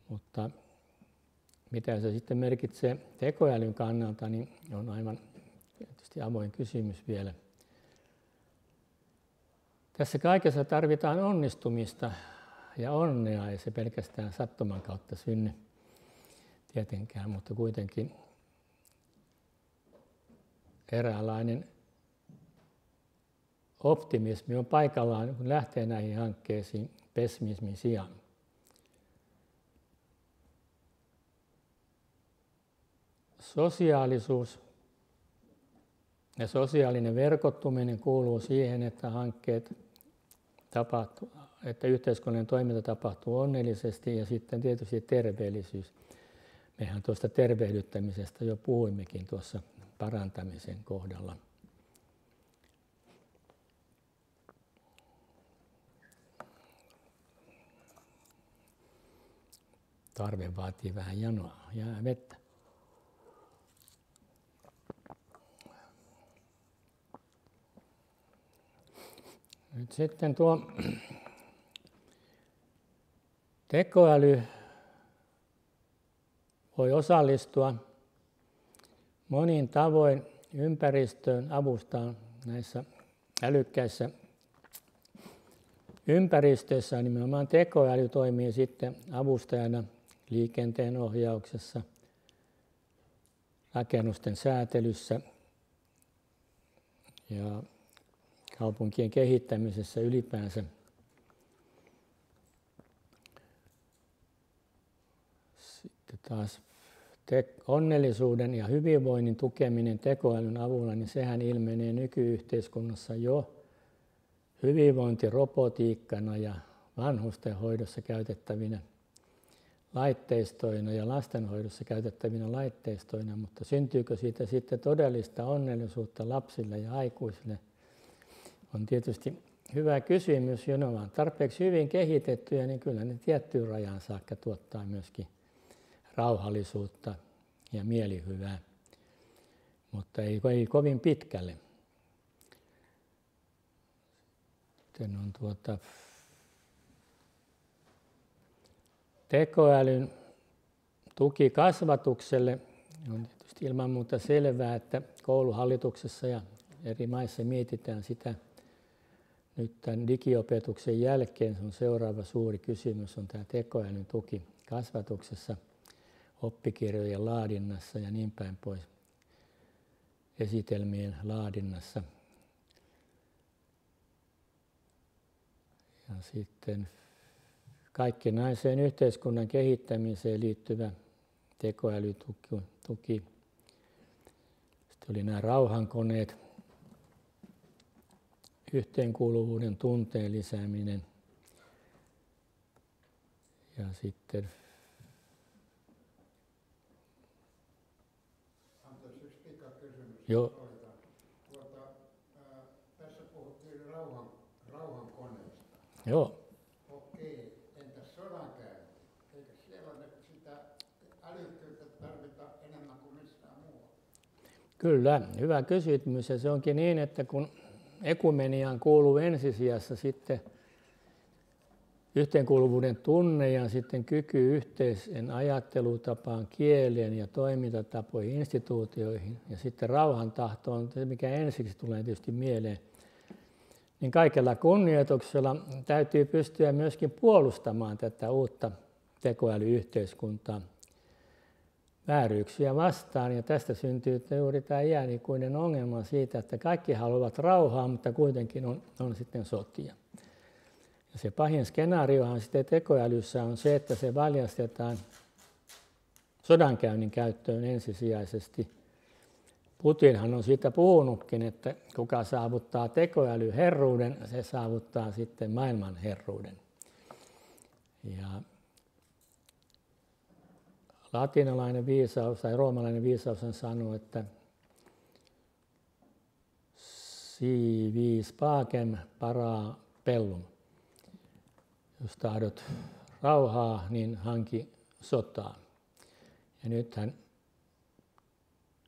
Mutta mitä se sitten merkitsee tekoälyn kannalta, niin on aivan tietysti avoin kysymys vielä. Tässä kaikessa tarvitaan onnistumista ja onnea, ei se pelkästään sattuman kautta synny tietenkään, mutta kuitenkin eräänlainen optimismi on paikallaan, kun lähtee näihin hankkeisiin pessimismin sijaan. Sosiaalisuus ja sosiaalinen verkottuminen kuuluu siihen, että että yhteiskunnallinen toiminta tapahtuu onnellisesti ja sitten tietysti terveellisyys. Mehän tuosta tervehdyttämisestä jo puhuimmekin tuossa parantamisen kohdalla. Tarve vaatii vähän janoa ja vettä. Nyt sitten tuo tekoäly voi osallistua monin tavoin ympäristöön, avustaa näissä älykkäissä ympäristöissä. Nimenomaan tekoäly toimii sitten avustajana liikenteen ohjauksessa, rakennusten säätelyssä ja kaupunkien kehittämisessä ylipäänsä. Sitten taas onnellisuuden ja hyvinvoinnin tukeminen tekoälyn avulla, niin sehän ilmenee nykyyhteiskunnassa jo hyvinvointirobotiikkana ja vanhustenhoidossa käytettävinä laitteistoina ja lastenhoidossa käytettävinä laitteistoina, mutta syntyykö siitä sitten todellista onnellisuutta lapsille ja aikuisille? On tietysti hyvä kysymys, jo ne ovat tarpeeksi hyvin kehitettyjä, niin kyllä ne tiettyyn rajaan saakka tuottaa myöskin rauhallisuutta ja mielihyvää, mutta ei kovin pitkälle. Sitten on tekoälyn tuki kasvatukselle. On tietysti ilman muuta selvää, että kouluhallituksessa ja eri maissa mietitään sitä. Nyt tämän digiopetuksen jälkeen se on seuraava suuri kysymys, on tämä tekoälyn tuki kasvatuksessa, oppikirjojen laadinnassa ja niin päin pois, esitelmien laadinnassa. Ja sitten kaikkinaiseen yhteiskunnan kehittämiseen liittyvä tekoälytuki. Sitten oli nämä rauhankoneet, yhteenkuuluvuuden tunteen lisääminen ja sitten Joo. Tässä puhuttiin rauhankoneista. Joo. Okei, entäs sodankäynti? Eikö siellä sitä älykkyyttä tarvita enemmän kuin missään muualla? Kyllä, hyvä kysymys. Ja se onkin niin, että kun ekumeniaan kuuluu ensisijassa sitten yhteenkuuluvuuden tunne ja sitten kyky yhteisen ajattelutapaan, kieleen ja toimintatapoihin, instituutioihin ja sitten rauhantahto on se, mikä ensiksi tulee tietysti mieleen. Niin kaikella kunnioituksella täytyy pystyä myöskin puolustamaan tätä uutta tekoälyyhteiskuntaa vääryyksiä vastaan. Ja tästä syntyy juuri tämä iänikuinen ongelma siitä, että kaikki haluavat rauhaa, mutta kuitenkin on sitten sotia. Ja se pahin skenaariohan sitten tekoälyssä on se, että se valjastetaan sodankäynnin käyttöön ensisijaisesti. Putinhan on siitä puhunutkin, että kuka saavuttaa tekoälyherruuden, se saavuttaa sitten maailman herruuden. Ja latinalainen viisaus tai roomalainen viisaus sanoo, että si vis pacem para bellum. Jos tahdot rauhaa, niin hanki sotaa. Ja nythän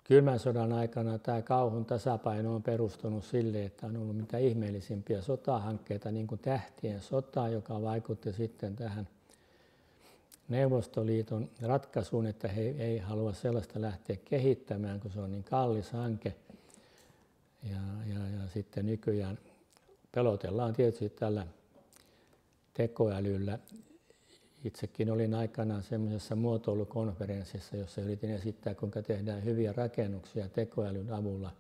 kylmän sodan aikana tämä kauhun tasapaino on perustunut sille, että on ollut mitä ihmeellisimpiä sotahankkeita, niin kuin Tähtien sota, joka vaikutti sitten tähän Neuvostoliiton ratkaisuun, että he ei halua sellaista lähteä kehittämään, kun se on niin kallis hanke. Ja sitten nykyään pelotellaan tietysti tällä tekoälyllä. Itsekin olin aikanaan semmoisessa muotoilukonferenssissa, jossa yritin esittää, kuinka tehdään hyviä rakennuksia tekoälyn avulla.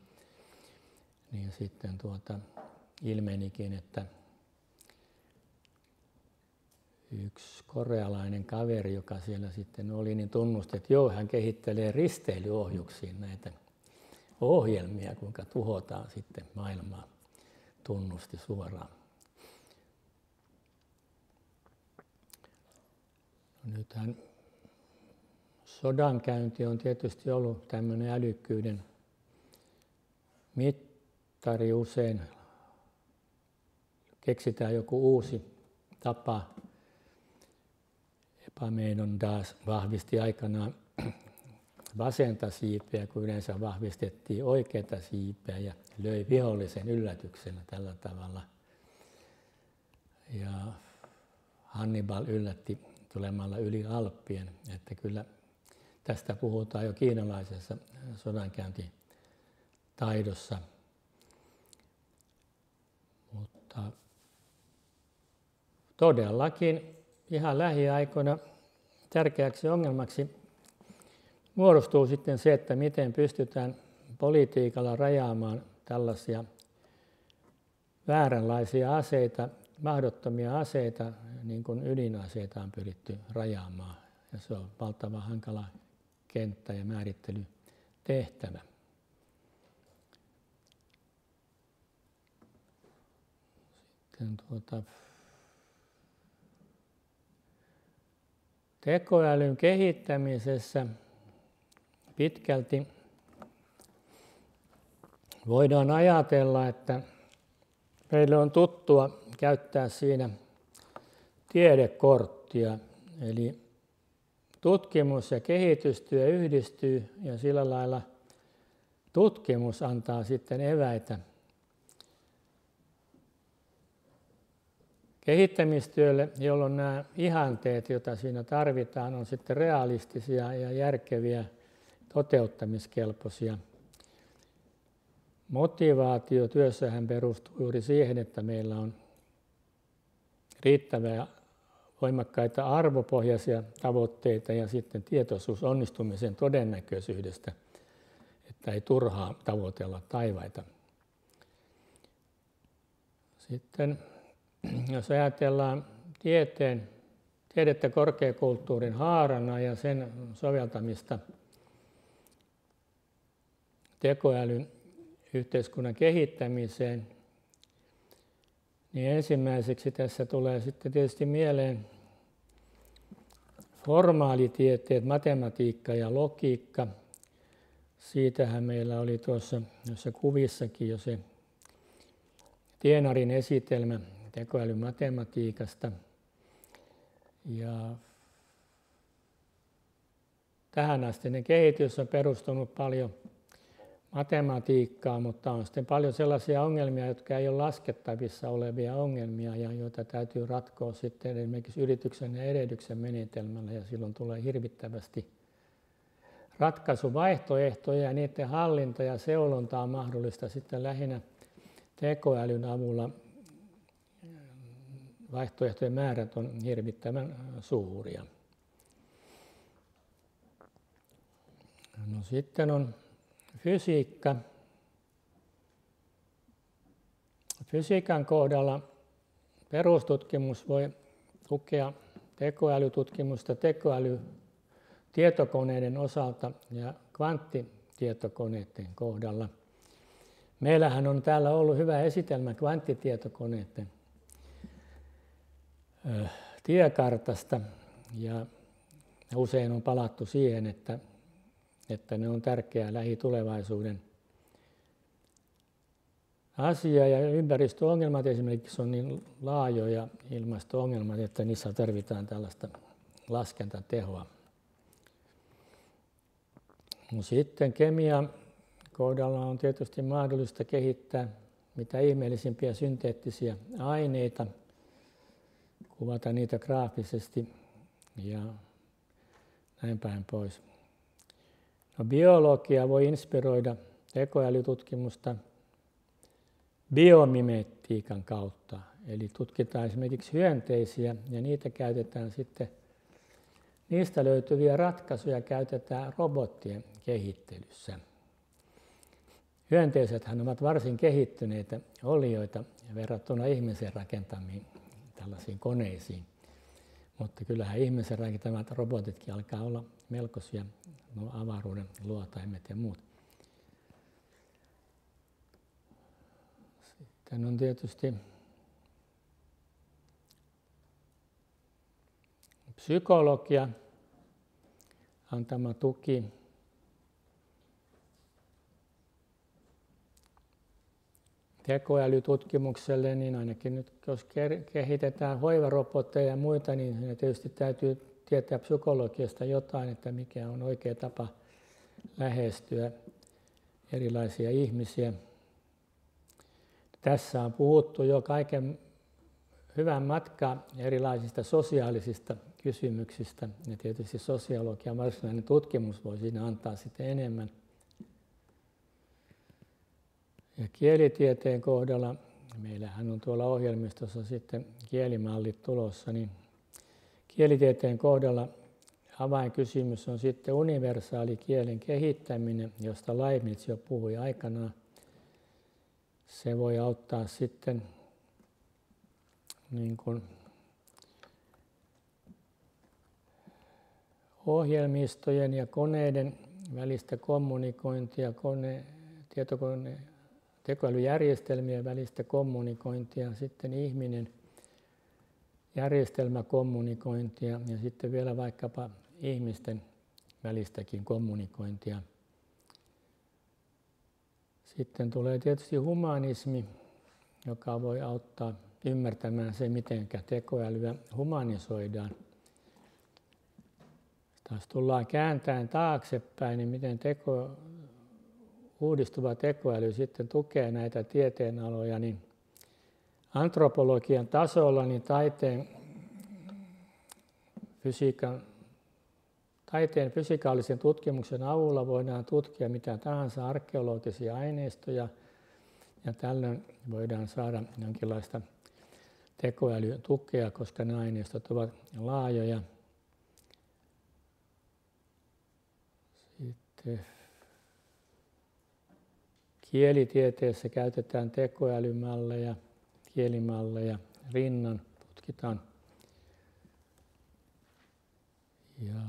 Niin sitten ilmenikin, että yksi korealainen kaveri, joka siellä sitten oli, niin tunnusti, että joo, hän kehittelee risteilyohjuksiin näitä ohjelmia, kuinka tuhotaan sitten maailmaa, tunnusti suoraan. Nythän sodankäynti on tietysti ollut tämmöinen älykkyyden mittari usein. Keksitään joku uusi tapa. Epaminondas vahvisti aikanaan vasenta siipeä, kun yleensä vahvistettiin oikeata siipeä ja löi vihollisen yllätyksenä tällä tavalla. Ja Hannibal yllätti tulemalla yli Alppien, että kyllä tästä puhutaan jo kiinalaisessa sodankäyntitaidossa. Mutta todellakin ihan lähiaikoina tärkeäksi ongelmaksi muodostuu sitten se, että miten pystytään politiikalla rajaamaan tällaisia vääränlaisia aseita, mahdottomia aseita, niin kuin ydinaseita on pyritty rajaamaan. Ja se on valtavan hankala kenttä ja määrittelytehtävä. Sitten tekoälyn kehittämisessä pitkälti voidaan ajatella, että meille on tuttua käyttää siinä tiedekorttia, eli tutkimus ja kehitystyö yhdistyy ja sillä lailla tutkimus antaa sitten eväitä kehittämistyölle, jolloin nämä ihanteet, joita siinä tarvitaan, on sitten realistisia ja järkeviä, toteuttamiskelpoisia. Motivaatio työssähän perustuu juuri siihen, että meillä on riittäviä voimakkaita arvopohjaisia tavoitteita ja sitten tietoisuus onnistumisen todennäköisyydestä, että ei turhaa tavoitella taivaita. Sitten jos ajatellaan tiedettä korkeakulttuurin haarana ja sen soveltamista tekoälyn yhteiskunnan kehittämiseen, niin ensimmäiseksi tässä tulee sitten tietysti mieleen formaalitieteet, matematiikka ja logiikka, siitähän meillä oli tuossa kuvissakin jo se Tienarin esitelmä tekoälymatematiikasta. Ja tähänastinen kehitys on perustunut paljon matematiikkaan, mutta on sitten paljon sellaisia ongelmia, jotka ei ole laskettavissa olevia ongelmia ja joita täytyy ratkoa sitten esimerkiksi yrityksen ja erehdyksen menetelmällä, ja silloin tulee hirvittävästi ratkaisuvaihtoehtoja, ja niiden hallinta ja seulonta on mahdollista sitten lähinnä tekoälyn avulla. Vaihtoehtojen määrät on hirvittävän suuria. No sitten on fysiikka. Fysiikan kohdalla perustutkimus voi tukea tekoälytutkimusta tekoälytietokoneiden osalta ja kvanttitietokoneiden kohdalla. Meillähän on täällä ollut hyvä esitelmä kvanttitietokoneiden tiekartasta, ja usein on palattu siihen, että ne on tärkeä lähitulevaisuuden asia, ja ympäristöongelmat esimerkiksi on niin laajoja ilmasto-ongelmat, että niissä tarvitaan tällaista laskentatehoa. No sitten kemian kohdalla on tietysti mahdollista kehittää mitä ihmeellisimpiä synteettisiä aineita, kuvata niitä graafisesti ja näin päin pois. No, biologia voi inspiroida tekoälytutkimusta biomimetiikan kautta. Eli tutkitaan esimerkiksi hyönteisiä ja niitä käytetään sitten, niistä löytyviä ratkaisuja käytetään robottien kehittelyssä. Hyönteisethän ovat varsin kehittyneitä olioita verrattuna ihmisen rakentamiin tällaisiin koneisiin. Mutta kyllähän ihmisen rakentamat robotitkin alkaa olla melkoisia, no, avaruuden luotaimet ja muut. Sitten on tietysti psykologia, antama tuki tekoälytutkimukselle, niin ainakin nyt jos kehitetään hoivarobotteja ja muita, niin tietysti täytyy tietää psykologiasta jotain, että mikä on oikea tapa lähestyä erilaisia ihmisiä. Tässä on puhuttu jo kaiken hyvän matkaa erilaisista sosiaalisista kysymyksistä, ja tietysti sosiologian varsinainen tutkimus voi siinä antaa sitten enemmän. Ja kielitieteen kohdalla, meillähän on tuolla ohjelmistossa sitten kielimallit tulossa, niin kielitieteen kohdalla avainkysymys on sitten universaali kielen kehittäminen, josta Leibniz jo puhui aikanaan. Se voi auttaa sitten niin kuin ohjelmistojen ja koneiden välistä kommunikointia, tekoälyjärjestelmien välistä kommunikointia, sitten ihminen järjestelmäkommunikointia ja sitten vielä vaikkapa ihmisten välistäkin kommunikointia. Sitten tulee tietysti humanismi, joka voi auttaa ymmärtämään se, miten tekoälyä humanisoidaan. Taas tullaan kääntäen taaksepäin, niin miten uudistuva tekoäly sitten tukee näitä tieteenaloja, niin antropologian tasolla niin taiteen fysikaalisen tutkimuksen avulla voidaan tutkia mitä tahansa arkeologisia aineistoja, ja tällöin voidaan saada jonkinlaista tekoälytukea, koska nämä aineistot ovat laajoja. Sitten kielitieteessä käytetään tekoälymalleja, kielimalleja, rinnan tutkitaan. Ja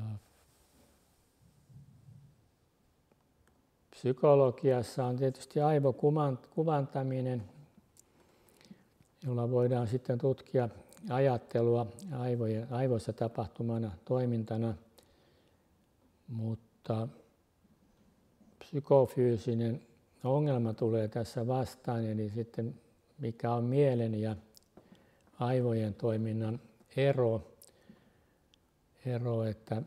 psykologiassa on tietysti aivokuvantaminen, jolla voidaan sitten tutkia ajattelua aivoissa tapahtumana toimintana, mutta psykofyysinen ongelma tulee tässä vastaan, eli sitten mikä on mielen ja aivojen toiminnan ero, että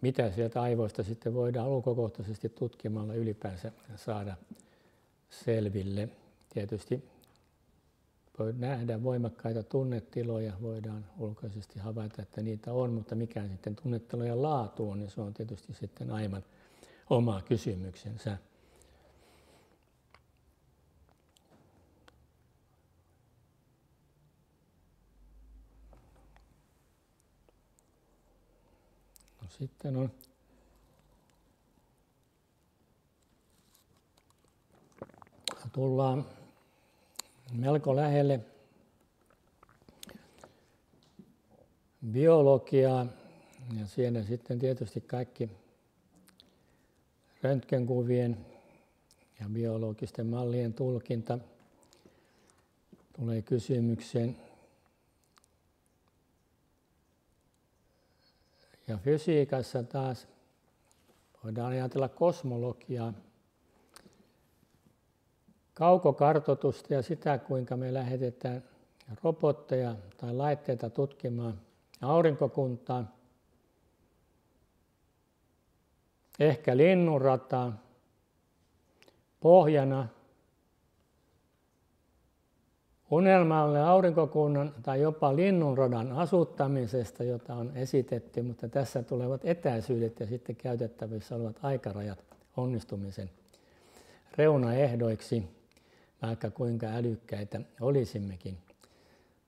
mitä sieltä aivoista sitten voidaan ulkokohtaisesti tutkimalla ylipäänsä saada selville. Tietysti voi nähdä voimakkaita tunnetiloja, voidaan ulkoisesti havaita, että niitä on, mutta mikä sitten tunnetilojen laatu on, niin se on tietysti sitten aivan oma kysymyksensä. No, sitten tullaan melko lähelle biologiaa ja siinä sitten tietysti kaikki röntgenkuvien ja biologisten mallien tulkinta tulee kysymykseen. Ja fysiikassa taas voidaan ajatella kosmologiaa, kaukokartoitusta ja sitä, kuinka me lähetetään robotteja tai laitteita tutkimaan aurinkokuntaa, ehkä linnunrataa, pohjana unelmalle aurinkokunnan tai jopa linnunradan asuttamisesta, jota on esitetty, mutta tässä tulevat etäisyydet ja sitten käytettävissä olevat aikarajat onnistumisen reunaehdoiksi, vaikka kuinka älykkäitä olisimmekin.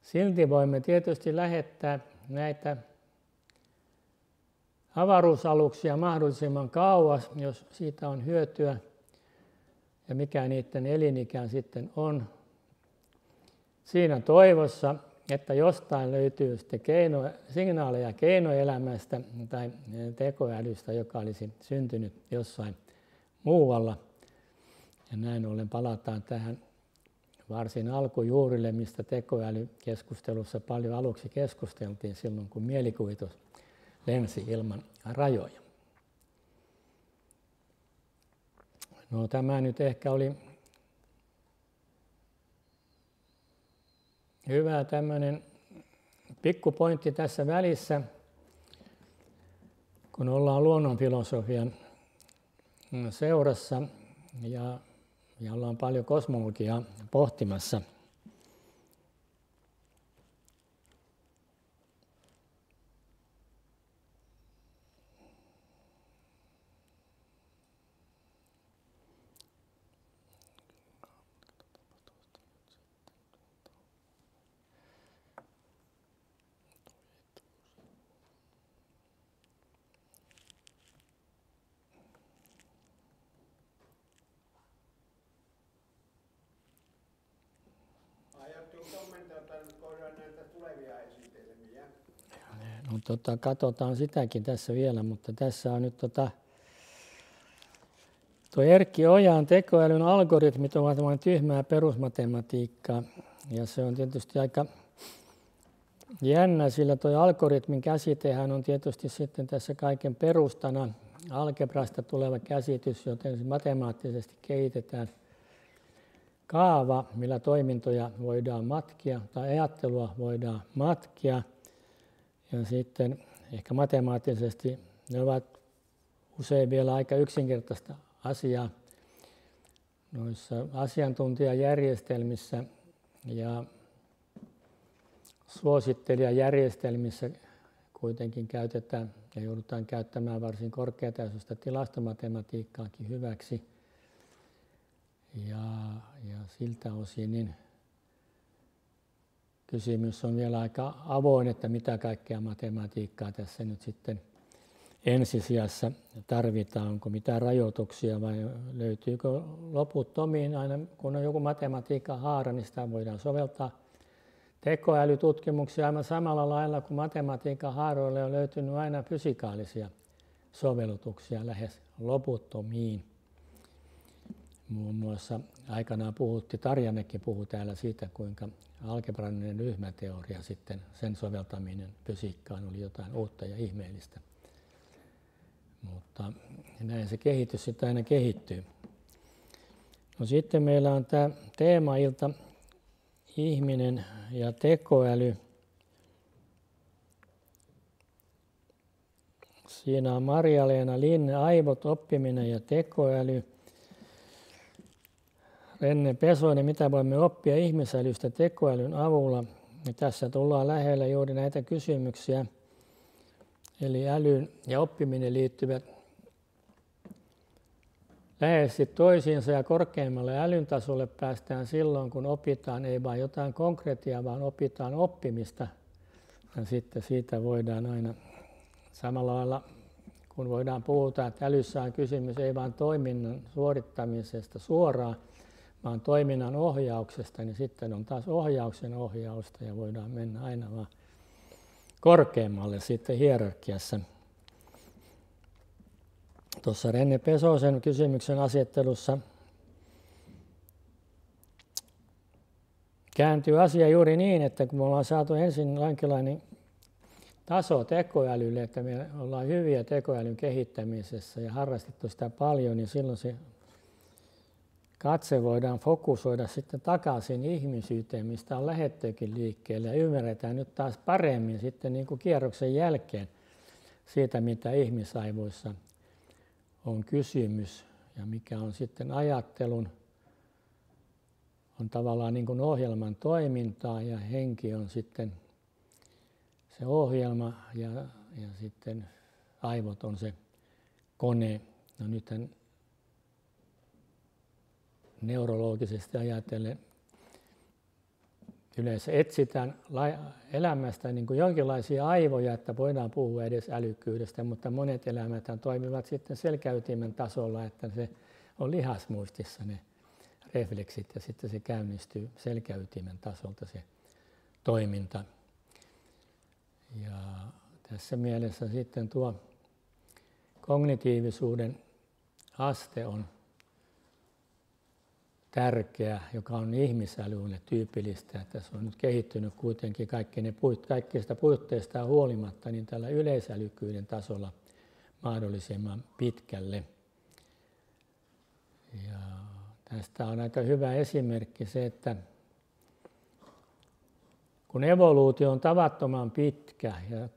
Silti voimme tietysti lähettää näitä avaruusaluksia mahdollisimman kauas, jos siitä on hyötyä ja mikä niiden elinikä sitten on. Siinä toivossa, että jostain löytyy sitten signaaleja keinoelämästä tai tekoälystä, joka olisi syntynyt jossain muualla. Ja näin ollen palataan tähän varsin alkujuurille, mistä tekoälykeskustelussa paljon aluksi keskusteltiin silloin, kun mielikuvitus lensi ilman rajoja. No, tämä nyt ehkä oli hyvä tämmöinen pikkupointti tässä välissä, kun ollaan luonnonfilosofian seurassa ja ollaan paljon kosmologiaa pohtimassa. No, katsotaan sitäkin tässä vielä, mutta tässä on nyt tuo Erkki Ojan tekoälyn algoritmit ovat vain tyhmää perusmatematiikkaa. Ja se on tietysti aika jännä, sillä tuo algoritmin käsitehän on tietysti sitten tässä kaiken perustana algebrasta tuleva käsitys, joten matemaattisesti kehitetään kaava, millä toimintoja voidaan matkia tai ajattelua voidaan matkia. Ja sitten ehkä matemaattisesti ne ovat usein vielä aika yksinkertaista asiaa noissa asiantuntijajärjestelmissä ja suosittelijajärjestelmissä kuitenkin käytetään ja joudutaan käyttämään varsin korkeatasoista tilastomatematiikkaakin hyväksi. Ja siltä osin niin kysymys on vielä aika avoin, että mitä kaikkea matematiikkaa tässä nyt sitten ensisijassa tarvitaan. Onko mitään rajoituksia vai löytyykö loputtomiin aina, kun on joku matematiikan haara, niin sitä voidaan soveltaa tekoälytutkimuksia aivan samalla lailla kuin matematiikan haaroille on löytynyt aina fysikaalisia sovellutuksia lähes loputtomiin. Muun muassa aikanaan Tarjannekin puhui täällä siitä, kuinka algebrainen ryhmäteoria sitten sen soveltaminen fysiikkaan oli jotain uutta ja ihmeellistä. Mutta näin se kehitys sitten aina kehittyy. No sitten meillä on tämä teemailta ihminen ja tekoäly. Siinä on Maria-Leena Linne, aivot, oppiminen ja tekoäly. Renne Pesonen, mitä voimme oppia ihmisälystä tekoälyn avulla. Ja tässä tullaan lähellä juuri näitä kysymyksiä. Eli älyyn ja oppiminen liittyvät läheisesti toisiinsa ja korkeammalle älyn tasolle päästään silloin, kun opitaan ei vain jotain konkretiaa, vaan opitaan oppimista. Ja sitten siitä voidaan aina samalla lailla, kun voidaan puhuta, että älyssä on kysymys ei vain toiminnan suorittamisesta suoraan, vaan toiminnan ohjauksesta, niin sitten on taas ohjauksen ohjausta ja voidaan mennä aina vaan korkeammalle sitten hierarkiassa. Tuossa Renne Pesosen kysymyksen asettelussa kääntyy asia juuri niin, että kun me ollaan saatu ensin jonkinlainen taso tekoälylle, että me ollaan hyviä tekoälyn kehittämisessä ja harrastettu sitä paljon, niin silloin se katse voidaan fokusoida sitten takaisin ihmisyyteen, mistä on lähdettykin liikkeelle ja ymmärretään nyt taas paremmin sitten niin kuin kierroksen jälkeen siitä, mitä ihmisaivoissa on kysymys ja mikä on sitten ajattelun, on tavallaan niin kuin ohjelman toimintaa ja henki on sitten se ohjelma ja sitten aivot on se kone. No nythän neurologisesti ajatellen yleensä etsitään elämästä niin kuin jonkinlaisia aivoja, että voidaan puhua edes älykkyydestä, mutta monet elämäthän toimivat sitten selkäytimen tasolla, että se on lihasmuistissa ne refleksit ja sitten se käynnistyy selkäytimen tasolta se toiminta. Ja tässä mielessä sitten tuo kognitiivisuuden aste on tärkeä, joka on ihmisälylle tyypillistä, että se on nyt kehittynyt kuitenkin kaikkeista puitteista huolimatta niin tällä yleisälykkyyden tasolla mahdollisimman pitkälle. Ja tästä on aika hyvä esimerkki se, että kun evoluutio on tavattoman pitkä, ja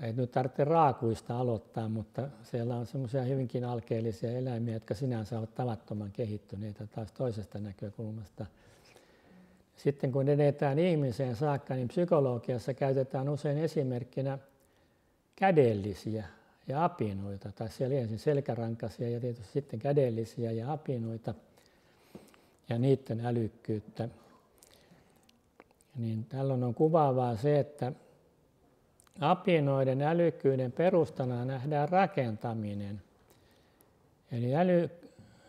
ei nyt tarvitse raakuista aloittaa, mutta siellä on semmoisia hyvinkin alkeellisia eläimiä, jotka sinänsä ovat tavattoman kehittyneitä taas toisesta näkökulmasta. Sitten kun edetään ihmiseen saakka, niin psykologiassa käytetään usein esimerkkinä kädellisiä ja apinoita, tai siellä ensin selkärankaisia ja tietysti sitten kädellisiä ja apinoita ja niiden älykkyyttä. Niin tällöin on kuvaavaa se, että apinoiden älykkyyden perustana nähdään rakentaminen. Eli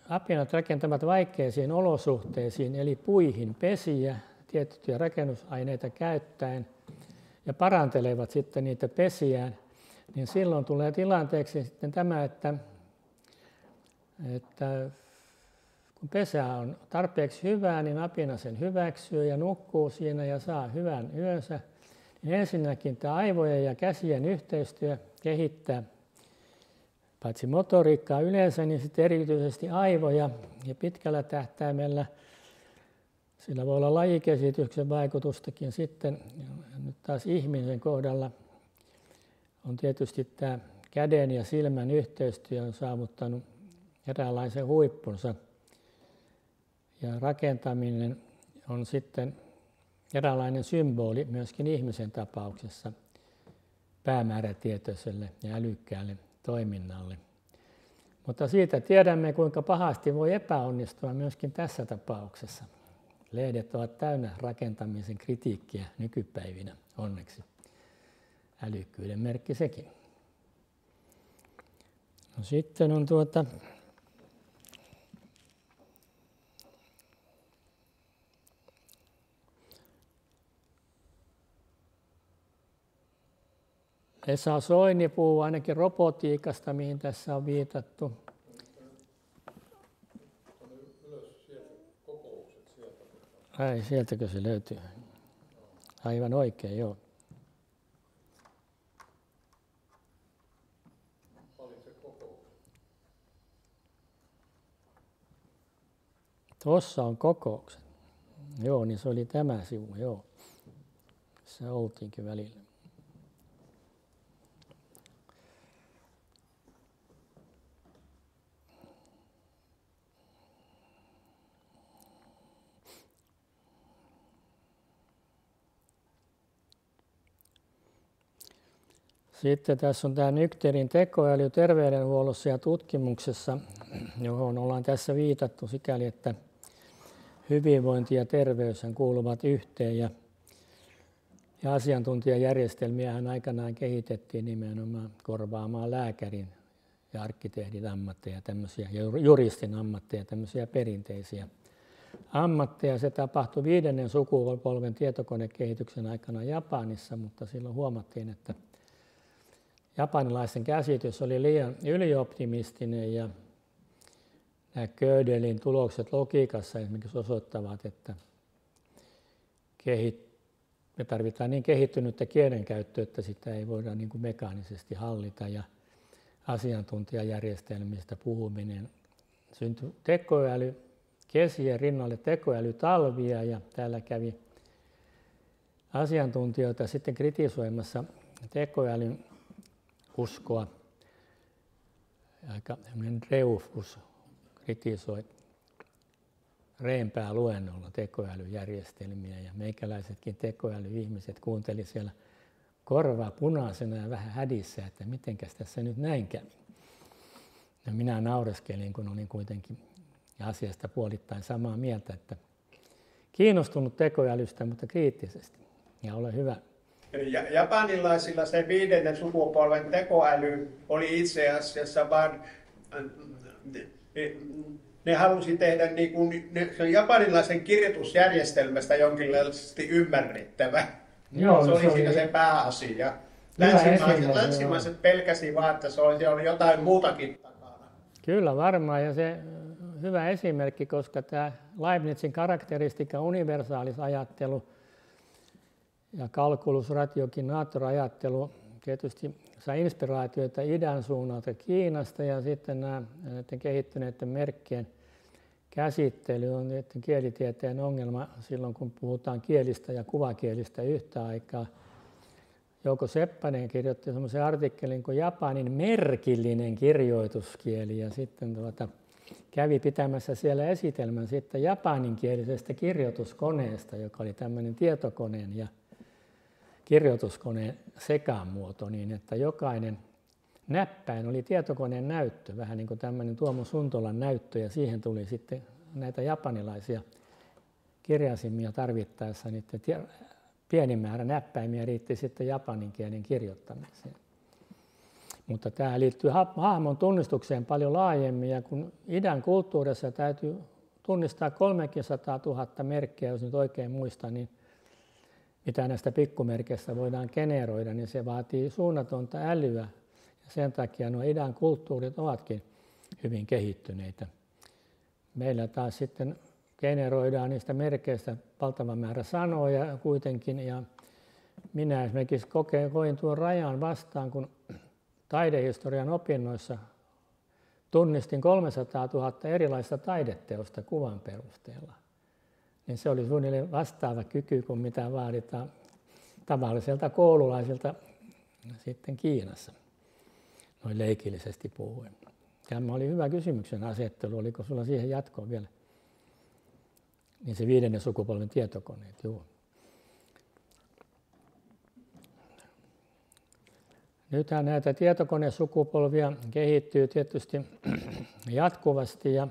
apinat rakentavat vaikeisiin olosuhteisiin, eli puihin pesiä, tiettyjä rakennusaineita käyttäen, ja parantelevat sitten niitä pesiään. Niin silloin tulee tilanteeksi sitten tämä, että kun pesä on tarpeeksi hyvää, niin apina sen hyväksyy ja nukkuu siinä ja saa hyvän yönsä. Niin ensinnäkin tämä aivojen ja käsien yhteistyö kehittää paitsi motoriikkaa yleensä, niin sitten erityisesti aivoja ja pitkällä tähtäimellä sillä voi olla lajikesityksen vaikutustakin sitten. Nyt taas ihmisen kohdalla on tietysti tämä käden ja silmän yhteistyö on saavuttanut eräänlaisen huippunsa. Ja rakentaminen on sitten eräänlainen symboli myöskin ihmisen tapauksessa päämäärätietoiselle ja älykkäälle toiminnalle. Mutta siitä tiedämme, kuinka pahasti voi epäonnistua myöskin tässä tapauksessa. Lehdet ovat täynnä rakentamisen kritiikkiä nykypäivinä, onneksi. Älykkyyden merkki sekin. No sitten on Esa Soini puhuu ainakin robotiikasta, mihin tässä on viitattu. Ai, sieltäkö se löytyy? Aivan oikein, joo. Oliko se kokoukset? Tuossa on kokoukset. Joo, niin se oli tämä sivu, joo. Se oltiinkin välillä. Sitten tässä on tämä Nykterin tekoäly terveydenhuollossa ja tutkimuksessa, johon ollaan tässä viitattu sikäli, että hyvinvointi ja terveys kuuluvat yhteen ja asiantuntijajärjestelmiähän aikanaan kehitettiin nimenomaan korvaamaan lääkärin ja arkkitehdin ammatteja tämmöisiä, ja juristin ammatteja, tämmöisiä perinteisiä ammatteja. Se tapahtui 5. sukupolven tietokonekehityksen aikana Japanissa, mutta silloin huomattiin, että japanilaisten käsitys oli liian ylioptimistinen ja nämä Gödelin tulokset logiikassa esimerkiksi osoittavat, että me tarvitaan niin kehittynyttä kielenkäyttöä, että sitä ei voida niin kuin mekaanisesti hallita ja asiantuntijajärjestelmistä puhuminen. Syntyi tekoäly kesien rinnalle tekoälytalvia ja täällä kävi asiantuntijoita sitten kritisoimassa tekoälyn uskoa. Aika Reufus kritisoi Reenpää luennolla tekoälyjärjestelmiä ja meikäläisetkin tekoälyihmiset kuunteli siellä korva punaisena ja vähän hädissä, että mitenkäs tässä nyt näin kävi. Ja minä naureskelin, kun olin kuitenkin asiasta puolittain samaa mieltä, että kiinnostunut tekoälystä, mutta kriittisesti. Ja ole hyvä. Japanilaisilla se 5. sukupolven tekoäly oli itse asiassa vaan, ne halusi tehdä niin kuin, japanilaisen kirjoitusjärjestelmästä jonkinlaisesti ymmärrettävä. Joo, se oli siinä se pääasia. Länsimaiset pelkäsi vaan, että se oli jotain muutakin takana. Kyllä varmaan, ja se hyvä esimerkki, koska tämä Leibnizin karakteristika, universaalis-ajattelu ja calculus ratiocinator-ajattelu tietysti sai inspiraatioita idän suunnalta Kiinasta, ja sitten näiden kehittyneiden merkkien käsittely on kielitieteen ongelma silloin, kun puhutaan kielistä ja kuvakielistä yhtä aikaa. Jouko Seppänen kirjoitti semmoisen artikkelin kuin Japanin merkillinen kirjoituskieli, ja sitten kävi pitämässä siellä esitelmän sitten japaninkielisestä kirjoituskoneesta, joka oli tämmöinen tietokoneen ja kirjoituskoneen sekamuoto, niin että jokainen näppäin oli tietokoneen näyttö, vähän niin kuin tämmöinen Tuomo Suntolan näyttö, ja siihen tuli sitten näitä japanilaisia kirjaisimia tarvittaessa, niiden pieni määrä näppäimiä riitti sitten japaninkielen kirjoittamiseen. Mutta tämä liittyy hahmon tunnistukseen paljon laajemmin, ja kun idän kulttuurissa täytyy tunnistaa 300 000 merkkiä, jos nyt oikein muistan, niin mitä näistä pikkumerkeistä voidaan generoida, niin se vaatii suunnatonta älyä. Ja sen takia nuo idän kulttuurit ovatkin hyvin kehittyneitä. Meillä taas sitten generoidaan niistä merkeistä valtava määrä sanoja kuitenkin. Ja minä esimerkiksi koin tuon rajan vastaan, kun taidehistorian opinnoissa tunnistin 300 000 erilaista taideteosta kuvan perusteella. Niin se oli suunnilleen vastaava kyky kuin mitä vaaditaan tavalliselta koululaisilta sitten Kiinassa, noin leikillisesti puhuen. Tämä oli hyvä kysymyksen asettelu, oliko sulla siihen jatkoa vielä? Niin se 5. sukupolven tietokoneet, joo. Nythän näitä tietokonesukupolvia kehittyy tietysti jatkuvasti, ja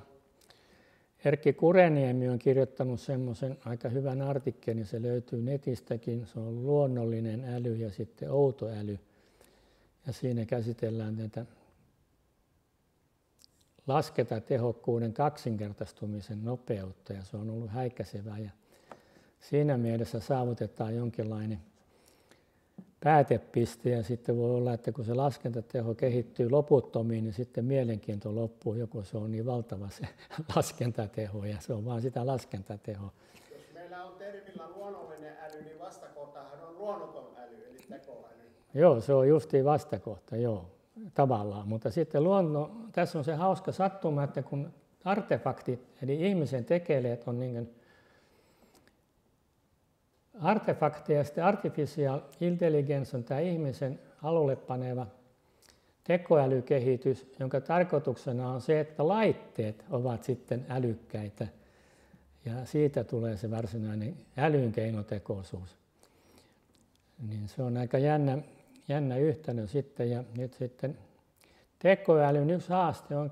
Erkki Kureniemi on kirjoittanut semmoisen aika hyvän artikkelin, se löytyy netistäkin, se on luonnollinen äly ja sitten outo äly. Ja siinä käsitellään tätä laskentatehokkuuden kaksinkertaistumisen nopeutta, ja se on ollut häikäisevää. Ja siinä mielessä saavutetaan jonkinlainen päätepiste, ja sitten voi olla, että kun se laskentateho kehittyy loputtomiin, niin sitten mielenkiinto loppuu, joko se on niin valtava se laskentateho, ja se on vaan sitä laskentatehoa. Jos meillä on termillä luonnollinen äly, niin vastakohtahan on luonnoton äly, eli tekoäly. Joo, se on justiin vastakohta, joo. tavallaan. Mutta sitten tässä on se hauska sattuma, että kun artefaktit, eli ihmisen tekeleet on niin kuin artefakteja, ja sitten artificial intelligence on tämä ihmisen alulle paneva tekoälykehitys, jonka tarkoituksena on se, että laitteet ovat sitten älykkäitä. Ja siitä tulee se varsinainen älyn keinotekoisuus. Niin se on aika jännä yhtälö sitten. Ja nyt sitten tekoälyn yksi haaste on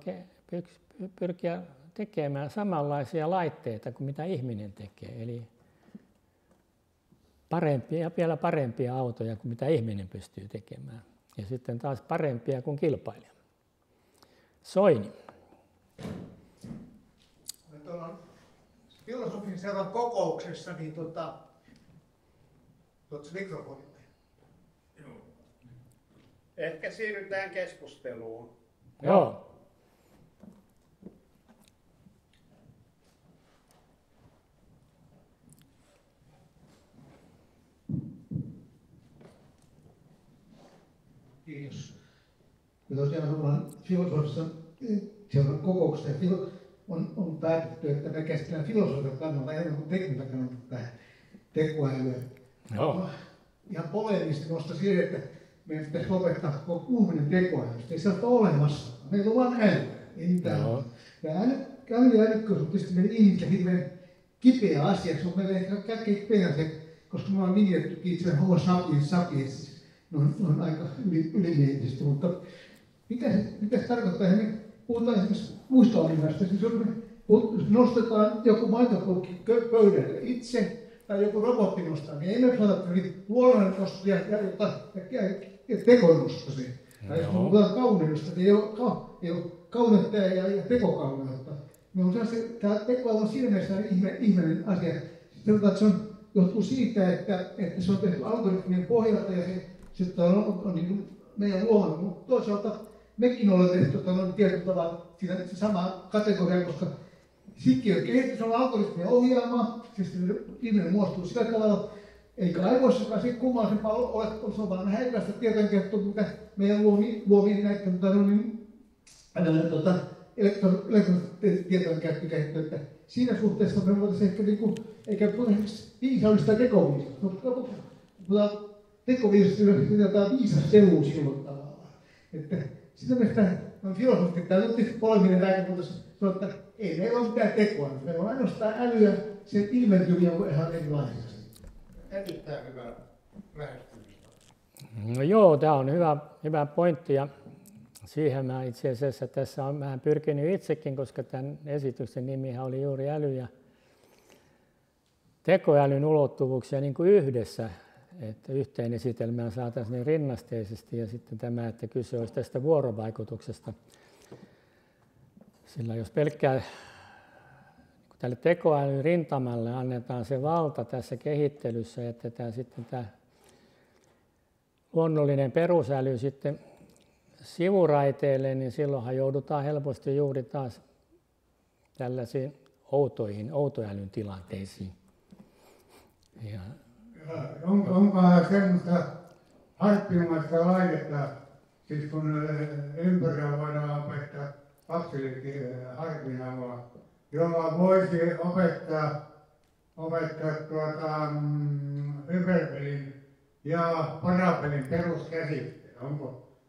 pyrkiä tekemään samanlaisia laitteita kuin mitä ihminen tekee. Eli vielä parempia autoja kuin mitä ihminen pystyy tekemään. Ja sitten taas parempia kuin kilpailija. Soini. Filosofin seuran kokouksessa, niin tuotko mikrofonille? Ehkä siirrytään keskusteluun. Joo. Kiitos. Ja tosiaan ollaan filosofissa seuran kokouksessa on päätetty, että me käsitellään filosofian kannalta enemmän kuin tekniikan kannalta tähän tekoälyä. Joo. Ihan poleemisesti nostan siihen, että meidän pitäisi lopettaa koko puhuminen tekoälystä. Ei sellaista olemassa. Meillä on vain äly. Ei mitään. No. Ja äly ja älykkyys on tietysti meidän ihmisille hirveän kipeä asia. Se on meille ehkä kaikkein kipeä asia, koska me ollaan nimitettykin itse homo sapiens. Ne on aika ylimielisesti. Mutta mitä se tarkoittaa? Me puhutaan esimerkiksi muisto-olennoista. Siis jos nostetaan joku maitopulkki pöydälle itse, tai joku robotti nostaa, niin ei me saada luonnollinen nosto ja tekonosto se. Tai jos puhutaan kauneudesta, niin ei ole kauneutta ja tekokauneutta. Tämä tekoäly on siinä mielessä ihmeellinen asia. Sanotaan, että se johtuu siitä, että se on tehty algoritmien pohjalta ja se on niin meidän luomalla. Mutta toisaalta mekin olemme tehty tietyllä tavalla siinä samaa kategoriaa, koska sikiön kehitys on algoritmien ohjaama, siis ihminen muodostuu sillä tavalla, eikä aivoissakaan se kummallisempaa ole, kun se on vaan häikäistä tietojenkertoa, mitä meidän luomiin näiden elektronitietojen käyttöä. Siinä suhteessa me voitaisiin ehkä, eikä viisaudesta tekoviisasta, mutta tekoviisasta jotain viisasteluun silloin tavallaan. Sitä mielestä filosofit, tämä on tietysti poleminen väite, mutta sanoo, että ei meillä ole mitään tekoa. Meillä on ainoastaan älyä, sen ilmentyminen on ihan erilaisesti. Erittäin hyvä lähestymistä. No joo, tämä on hyvä pointti ja siihen mä itse asiassa tässä olen vähän pyrkinyt itsekin, koska tämän esityksen nimihän oli juuri äly ja tekoälyn ulottuvuuksia niin kuin yhdessä, että yhteen esitelmään saataisiin rinnasteisesti ja sitten tämä, että kyse olisi tästä vuorovaikutuksesta. Sillä jos pelkkää tälle tekoälyn rintamalle annetaan se valta tässä kehittelyssä, että tämä luonnollinen perusäly sitten sivuraiteille, niin silloinhan joudutaan helposti juuri taas tällaisiin outoälyn tilanteisiin. Onkohan semmoista harppimaista laitetta, siis kun ympärillä voidaan opettaa lapsillekin harpin avulla, jolla voisi opettaa hyperpelin ja parapelin peruskäsitteen.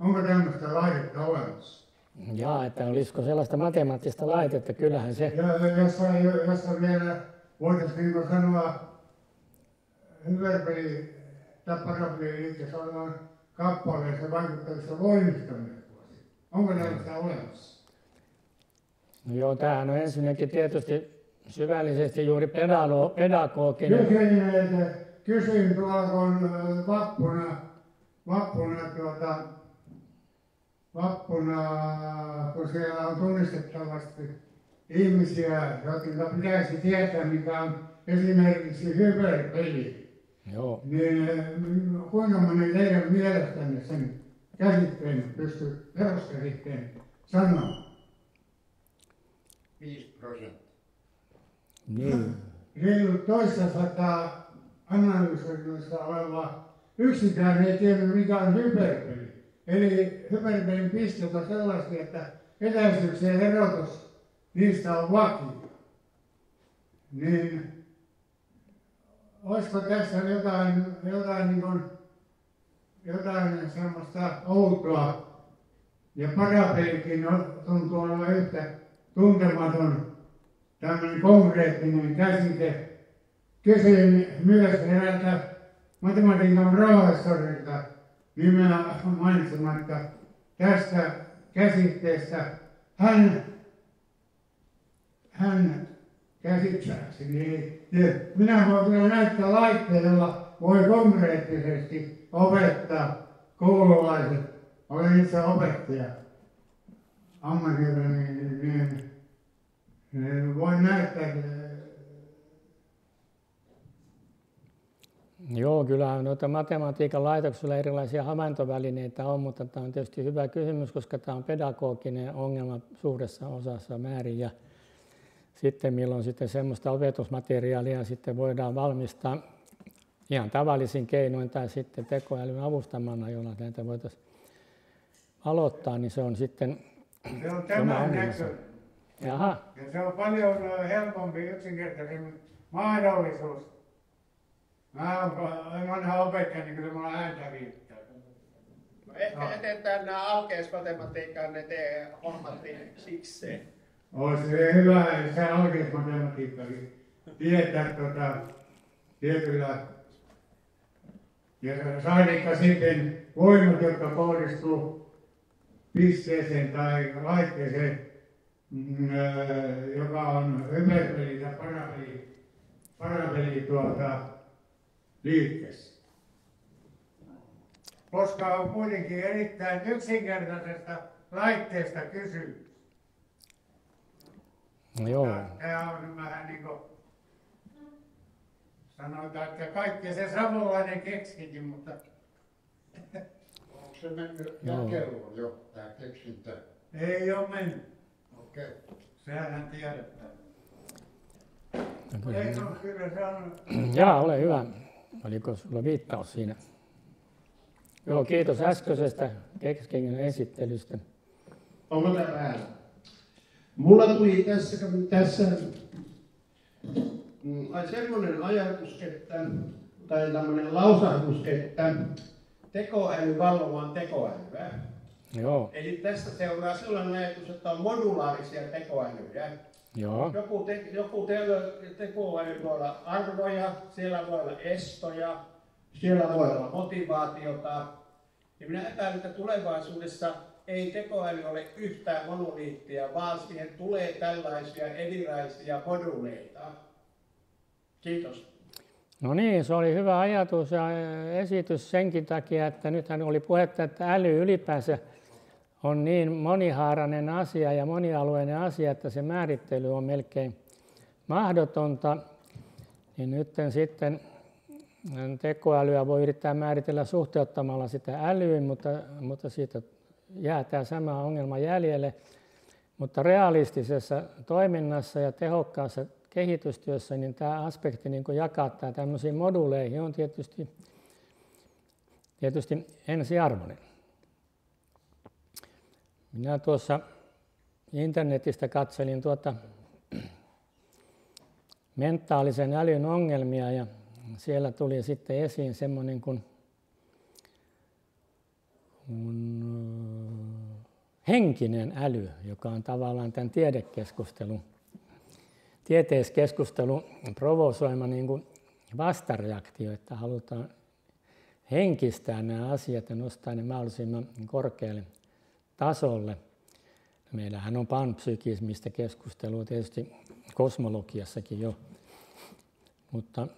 Onko tämmöistä laitetta olemassa? Jaa, että olisiko sellaista matemaattista laitetta, kyllähän se... Ja jossa vielä voitaisiin niin sanoa hyperpeli tai parapeli liikkeessä olevan kappaleessa vaikuttavissa voimistamisessa. Onko tämmöistä olemassa? No joo, tämähän on ensinnäkin tietysti syvällisesti juuri pedagoginen. Kysyin tuolla kun vappuna, kun siellä on tunnistettavasti ihmisiä, jotka pitäisi tietää, mikä on esimerkiksi hyperpeli. Joo. Niin kuinka moni teidän mielestänne sen käsitteen pystyy peruskäsitteen sanomaan? 5%. Niin. Reilu analyysoinnissa oleva yksikään ei tiedä mikä on hyperpeli. Eli hyperberin pisteet on sellaisia, että etäisyyksien erotus niistä on vakio. Niin olisiko tässä jotain semmoista outoa, ja parabelikin tuntuu olevan yhtä tuntematon tämmöinen konkreettinen käsite. Kysyin myös eräältä matematiikan professorilta nimeä mainitsematta tästä käsitteestä. Hän käsittääkseni, minä voin kyllä näyttää laitteen, jolla voi konkreettisesti opettaa koululaiset. Olen itse opettaja ammatilla, niin voin näyttää. Joo, kyllähän noita matematiikan laitoksilla erilaisia havaintovälineitä on, mutta tämä on tietysti hyvä kysymys, koska tämä on pedagoginen ongelma suuressa osassa määrin. Ja sitten milloin sitten semmoista opetusmateriaalia sitten voidaan valmistaa ihan tavallisin keinoin tai sitten tekoälyn avustamana, jolla näitä voitaisiin aloittaa, niin se on sitten se on tämän näköinen. Jaha. Ja se on paljon helpompi, yksinkertaisemmin mahdollisuus. Mä olen vanha opettaja, niin kyllä mulla ääntä riittää. No ehkä etetään nämä alkeismatematiikan ne hommat sikseen. Olisi hyvä, että se alkeismatematiikkakin tietää tietyllä. Ja sainikka sitten voimat, jotka kohdistuu pisteeseen tai laitteeseen, joka on hyperpeli tai parapeli liikkeessä. Koska on kuitenkin erittäin yksinkertaisesta laitteesta kysymys. Joo. Tämä on vähän niin kuin sanotaan, että kaikki se samanlainen keksikin, mutta onko se mennyt jakeluun jo, tämä keksintö? ei ole mennyt. Okei. Sehän tiedetään. Ei ole kyllä se on. Jaa, ole hyvä. Oliko sulla viittaus siinä? Joo, kiitos äskeisestä keksinnön esittelystä. Onko tämä päällä? Mulla tuli tässä semmoinen ajatus, tai tämmöinen lausahdus, että tekoäly valvomaan tekoälyä. Joo. Eli tästä seuraa sellainen ajatus, että on modulaarisia tekoälyjä. Joo. Joku tekoäly voi olla arvoja, siellä voi olla estoja, siellä voi olla motivaatiota. Ja minä epäilen, että tulevaisuudessa ei tekoäly ole yhtään monoliittia, vaan siihen tulee tällaisia erilaisia moduleita. Kiitos. No niin, se oli hyvä ajatus ja esitys senkin takia, että nythän oli puhetta, että äly ylipäänsä on niin monihaarainen asia ja monialueinen asia, että se määrittely on melkein mahdotonta. Niin nyt sitten tekoälyä voi yrittää määritellä suhteuttamalla sitä älyyn, mutta siitä jää tämä sama ongelma jäljelle. Mutta realistisessa toiminnassa ja tehokkaassa kehitystyössä niin tämä aspekti niin jakaa tämä tämmöisiin moduleihin on tietysti ensiarvoinen. Minä tuossa internetistä katselin mentaalisen älyn ongelmia ja siellä tuli sitten esiin semmoinen kuin henkinen äly, joka on tavallaan tämän tieteiskeskustelun provosoima niin kuin vastareaktio, että halutaan henkistää nämä asiat ja nostaa ne mahdollisimman korkealle tasolle. Meillähän on panpsykismistä keskustelua tietysti kosmologiassakin jo, mutta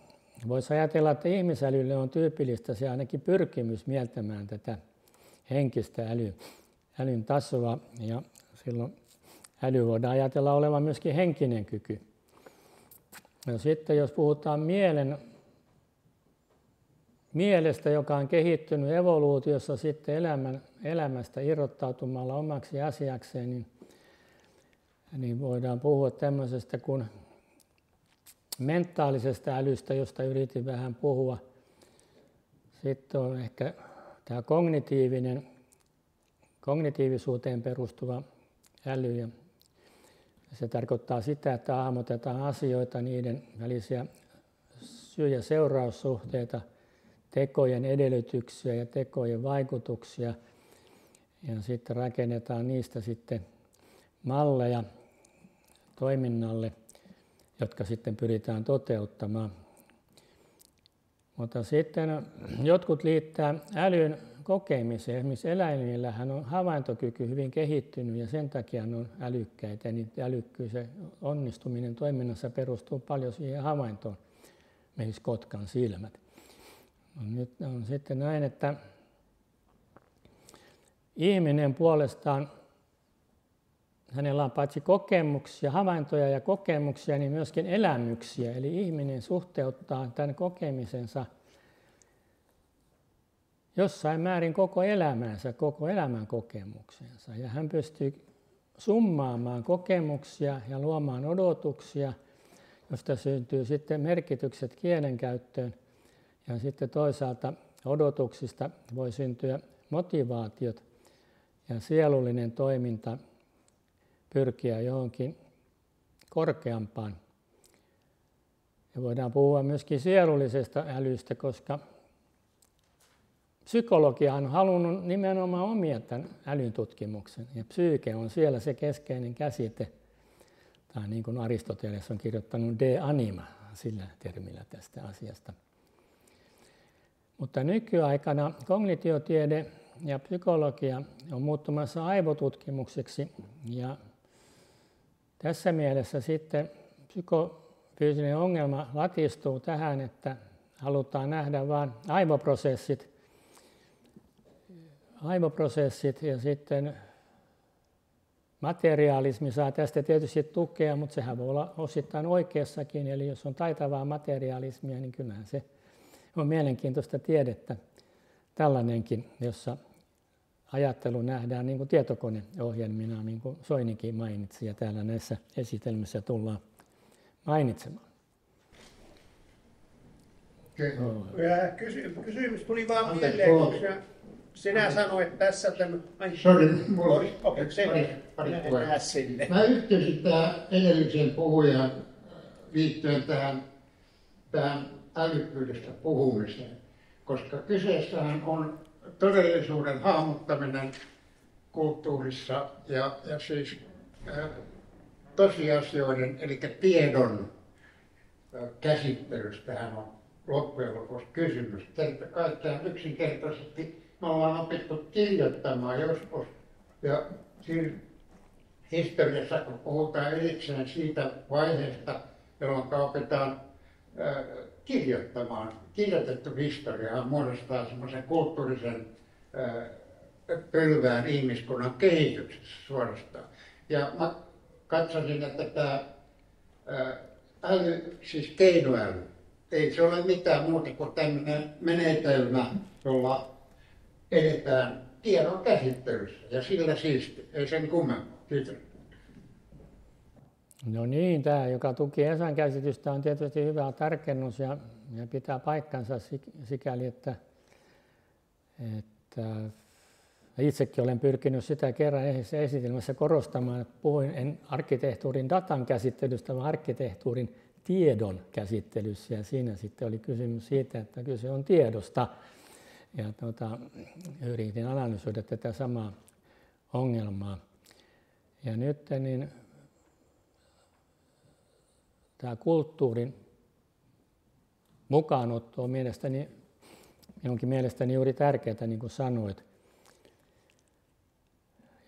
voisi ajatella, että ihmisälylle on tyypillistä se ainakin pyrkimys mieltämään tätä henkistä älyn tasoa, ja silloin äly voidaan ajatella olevan myöskin henkinen kyky. No sitten jos puhutaan mielestä, joka on kehittynyt evoluutiossa sitten elämästä irrottautumalla omaksi asiakseen, niin voidaan puhua tämmöisestä kuin mentaalisesta älystä, josta yritin vähän puhua. Sitten on ehkä tämä kognitiivinen kognitiivisuuteen perustuva äly. Ja se tarkoittaa sitä, että hahmotetaan asioita, niiden välisiä syy- ja seuraussuhteita, tekojen edellytyksiä ja tekojen vaikutuksia. Ja sitten rakennetaan niistä sitten malleja toiminnalle, jotka sitten pyritään toteuttamaan. Mutta sitten jotkut liittää älyn kokemiseen. Esimerkiksi eläimillähän on havaintokyky hyvin kehittynyt ja sen takia ne on älykkäitä. Ja niiden älykkyys ja onnistuminen toiminnassa perustuu paljon siihen havaintoon, esimerkiksi kotkan silmät. No, nyt on sitten näin, että ihminen puolestaan, hänellä on paitsi kokemuksia, havaintoja ja kokemuksia, niin myöskin elämyksiä. Eli ihminen suhteuttaa tämän kokemisensa jossain määrin koko elämänsä, koko elämän kokemuksensa. Ja hän pystyy summaamaan kokemuksia ja luomaan odotuksia, josta syntyy sitten merkitykset kielenkäyttöön. Ja sitten toisaalta odotuksista voi syntyä motivaatiot ja sielullinen toiminta pyrkiä johonkin korkeampaan. Ja voidaan puhua myöskin sielullisesta älystä, koska psykologia on halunnut nimenomaan omia tämän älyn tutkimuksen. Ja psyyke on siellä se keskeinen käsite. Tai niin kuin Aristoteles on kirjoittanut de anima sillä termillä tästä asiasta. Mutta nykyaikana kognitiotiede ja psykologia on muuttumassa aivotutkimukseksi. Ja tässä mielessä sitten psykofyysinen ongelma latistuu tähän, että halutaan nähdä vain aivoprosessit ja sitten materiaalismi saa tästä tietysti tukea, mutta sehän voi olla osittain oikeassakin. Eli jos on taitavaa materiaalismia, niin kyllähän se on mielenkiintoista tiedettä tällainenkin, jossa ajattelu nähdään niin kuin tietokoneohjelmina, niin kuin Soinikin mainitsi, ja täällä näissä esitelmissä tullaan mainitsemaan. Kysymys tuli vaan mieleen, koska sinä sanoit tässä tämän... Mä yhtyisin tähän edellisen puhujan liittyen tähän älykkyydestä puhumiseen, koska kyseessähän on todellisuuden hahmottaminen kulttuurissa ja siis tosiasioiden, eli tiedon käsittelystähän on loppujen lopuksi kysymys. Kaikkein yksinkertaisesti me ollaan opittu kirjoittamaan joskus, ja siinä historiassa, kun puhutaan erikseen siitä vaiheesta, jolloin opitaan kirjoittamaan, kirjoitettu historia muodostaa semmoisen kulttuurisen pylvään ihmiskunnan kehityksessä suorastaan. Ja mä katsoisin, että tämä äly, siis keinoäly, ei se ole mitään muuta kuin tämmöinen menetelmä, jolla edetään tiedon käsittelyssä. Ja sillä siisti, ei sen kummempaa. Kiitos. No niin, tämä, joka tuki Esan käsitystä, on tietysti hyvä tarkennus ja pitää paikkansa sikäli, että itsekin olen pyrkinyt sitä kerran esitelmässä korostamaan, että puhuin en arkkitehtuurin datan käsittelystä, vaan arkkitehtuurin tiedon käsittelyssä. Ja siinä sitten oli kysymys siitä, että kyse on tiedosta. Ja yritin analysoida tätä samaa ongelmaa. Ja nyt niin tämä kulttuurin mukaanotto on minunkin mielestäni juuri tärkeää, niin kuin sanoit.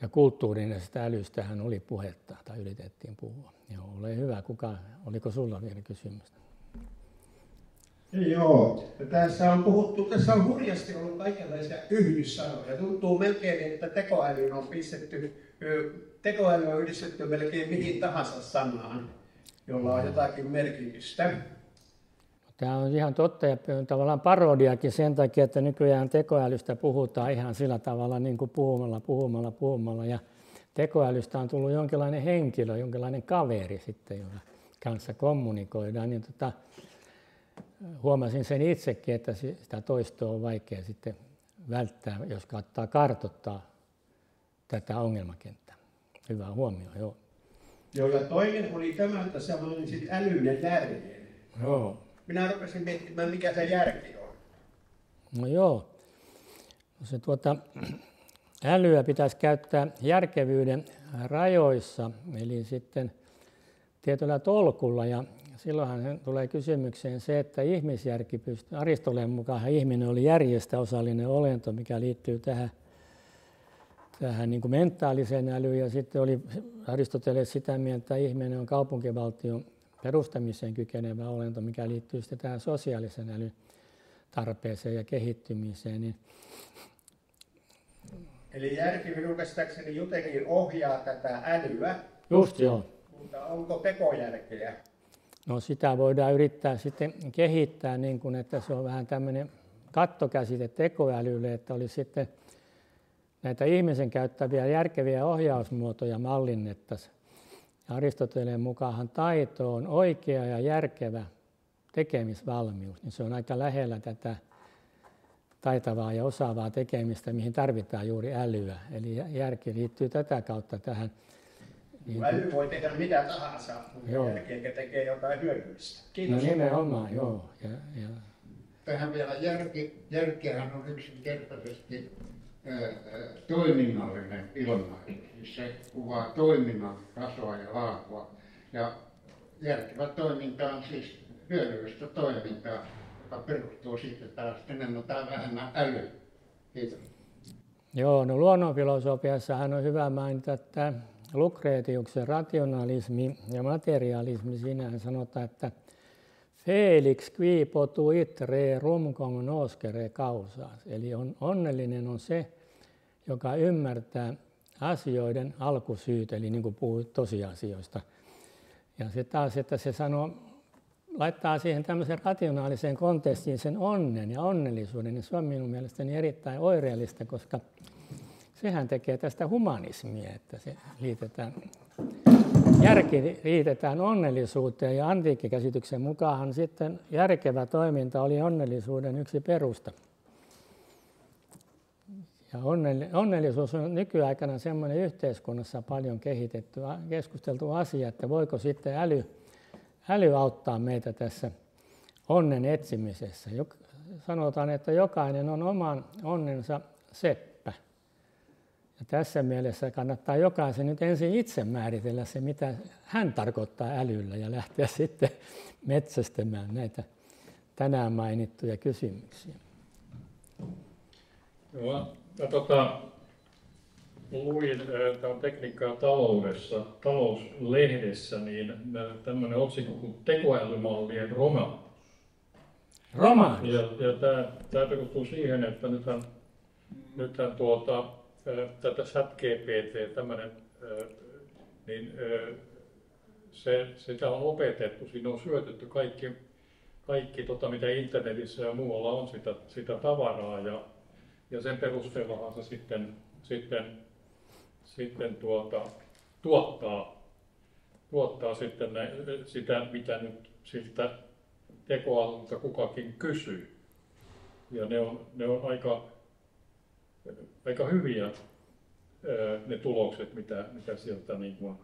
Ja kulttuurisesta älystähän oli puhetta, tai yritettiin puhua. Joo, ole hyvä. Oliko sulla vielä kysymystä? Joo, tässä on hurjasti ollut kaikenlaisia yhdyssanoja. Tuntuu melkein, että tekoäly on yhdistetty melkein mihin tahansa sanaan, jolla on jotakin merkitystä. Tämä on ihan totta ja tavallaan parodiakin sen takia, että nykyään tekoälystä puhutaan ihan sillä tavalla niin kuin puhumalla. Ja tekoälystä on tullut jonkinlainen henkilö, jonkinlainen kaveri sitten, jonka kanssa kommunikoidaan. Niin huomasin sen itsekin, että sitä toistoa on vaikea sitten välttää, jos kannattaa kartoittaa tätä ongelmakenttää. Hyvä huomio, joo. Joo, ja toinen oli tämä, että sä mainitsit älyn ja järjen. Joo. Minä rupesin miettimään, mikä se järki on. No joo. No se älyä pitäisi käyttää järkevyyden rajoissa, eli sitten tietyllä tolkulla. Ja silloinhan tulee kysymykseen se, että ihmisjärki pystyy, Aristoteleen mukaan ihminen oli järjestä osallinen olento, mikä liittyy tähän niin kuin mentaaliseen älyyn. Ja sitten oli Aristoteles sitä mieltä, että ihminen on kaupunkivaltion perustamiseen kykenevä olento, mikä liittyy sitten tähän sosiaalisen älyn tarpeeseen ja kehittymiseen. Niin eli järki minun käsittääkseni jotenkin ohjaa tätä älyä, just joo. mutta onko tekojärkeä? No sitä voidaan yrittää sitten kehittää niin kuin, että se on vähän tämmöinen kattokäsite tekoälylle, että olisi sitten näitä ihmisen käyttäviä järkeviä ohjausmuotoja mallinnettaisiin. Aristoteleen mukaan taito on oikea ja järkevä tekemisvalmius, niin se on aika lähellä tätä taitavaa ja osaavaa tekemistä, mihin tarvitaan juuri älyä. Eli järki liittyy tätä kautta tähän. Äly voi tehdä mitä tahansa, mutta järki eikä tekee jotain hyödyllistä. Kiitos. No nimenomaan, joo. Ja. Tähän vielä järkihän on yksinkertaisesti toiminnallinen ilmaisu. Se kuvaa toiminnan tasoa ja laatua. Ja järkevä toiminta on siis hyödyllistä toimintaa, joka perustuu sitten taas enemmän tai vähemmän älyyn. Kiitos. Joo, no luonnonfilosofiassahan on hyvä mainita, että Lucretiuksen rationalismi ja materialismi, siinähän sanotaan, että Felix qui potuit re rum cognoscere causas. Eli onnellinen on se, joka ymmärtää asioiden alkusyyt, eli niin kuin puhuit tosiasioista. Ja se taas, että se laittaa siihen tämmöisen rationaaliseen kontekstiin sen onnen ja onnellisuuden, niin se on minun mielestäni erittäin oireellista, koska sehän tekee tästä humanismia, että se järki liitetään onnellisuuteen, ja antiikkikäsityksen mukaan sitten järkevä toiminta oli onnellisuuden yksi perusta. Ja onnellisuus on nykyaikana semmoinen yhteiskunnassa paljon keskusteltu asia, että voiko sitten äly auttaa meitä tässä onnen etsimisessä. Sanotaan, että jokainen on oman onnensa seppä. Ja tässä mielessä kannattaa jokaisen nyt ensin itse määritellä se, mitä hän tarkoittaa älyllä, ja lähteä sitten metsästämään näitä tänään mainittuja kysymyksiä. Joo, luin tämän Tekniikkaa talouslehdessä, niin tämmöinen otsikko kuin tekoälymallien romahdus. Romahdus? Ja tämä perustuu siihen, että nythän tätä ChatGPT, tämmöinen, niin sitä on opetettu, siinä on syötetty kaikki mitä internetissä ja muualla on sitä tavaraa, ja sen perusteellahan se sitten tuottaa sitten sitä, mitä nyt siltä tekoälyltä kukakin kysyy. Ja ne on aika hyviä ne tulokset, mitä sieltä niin kuin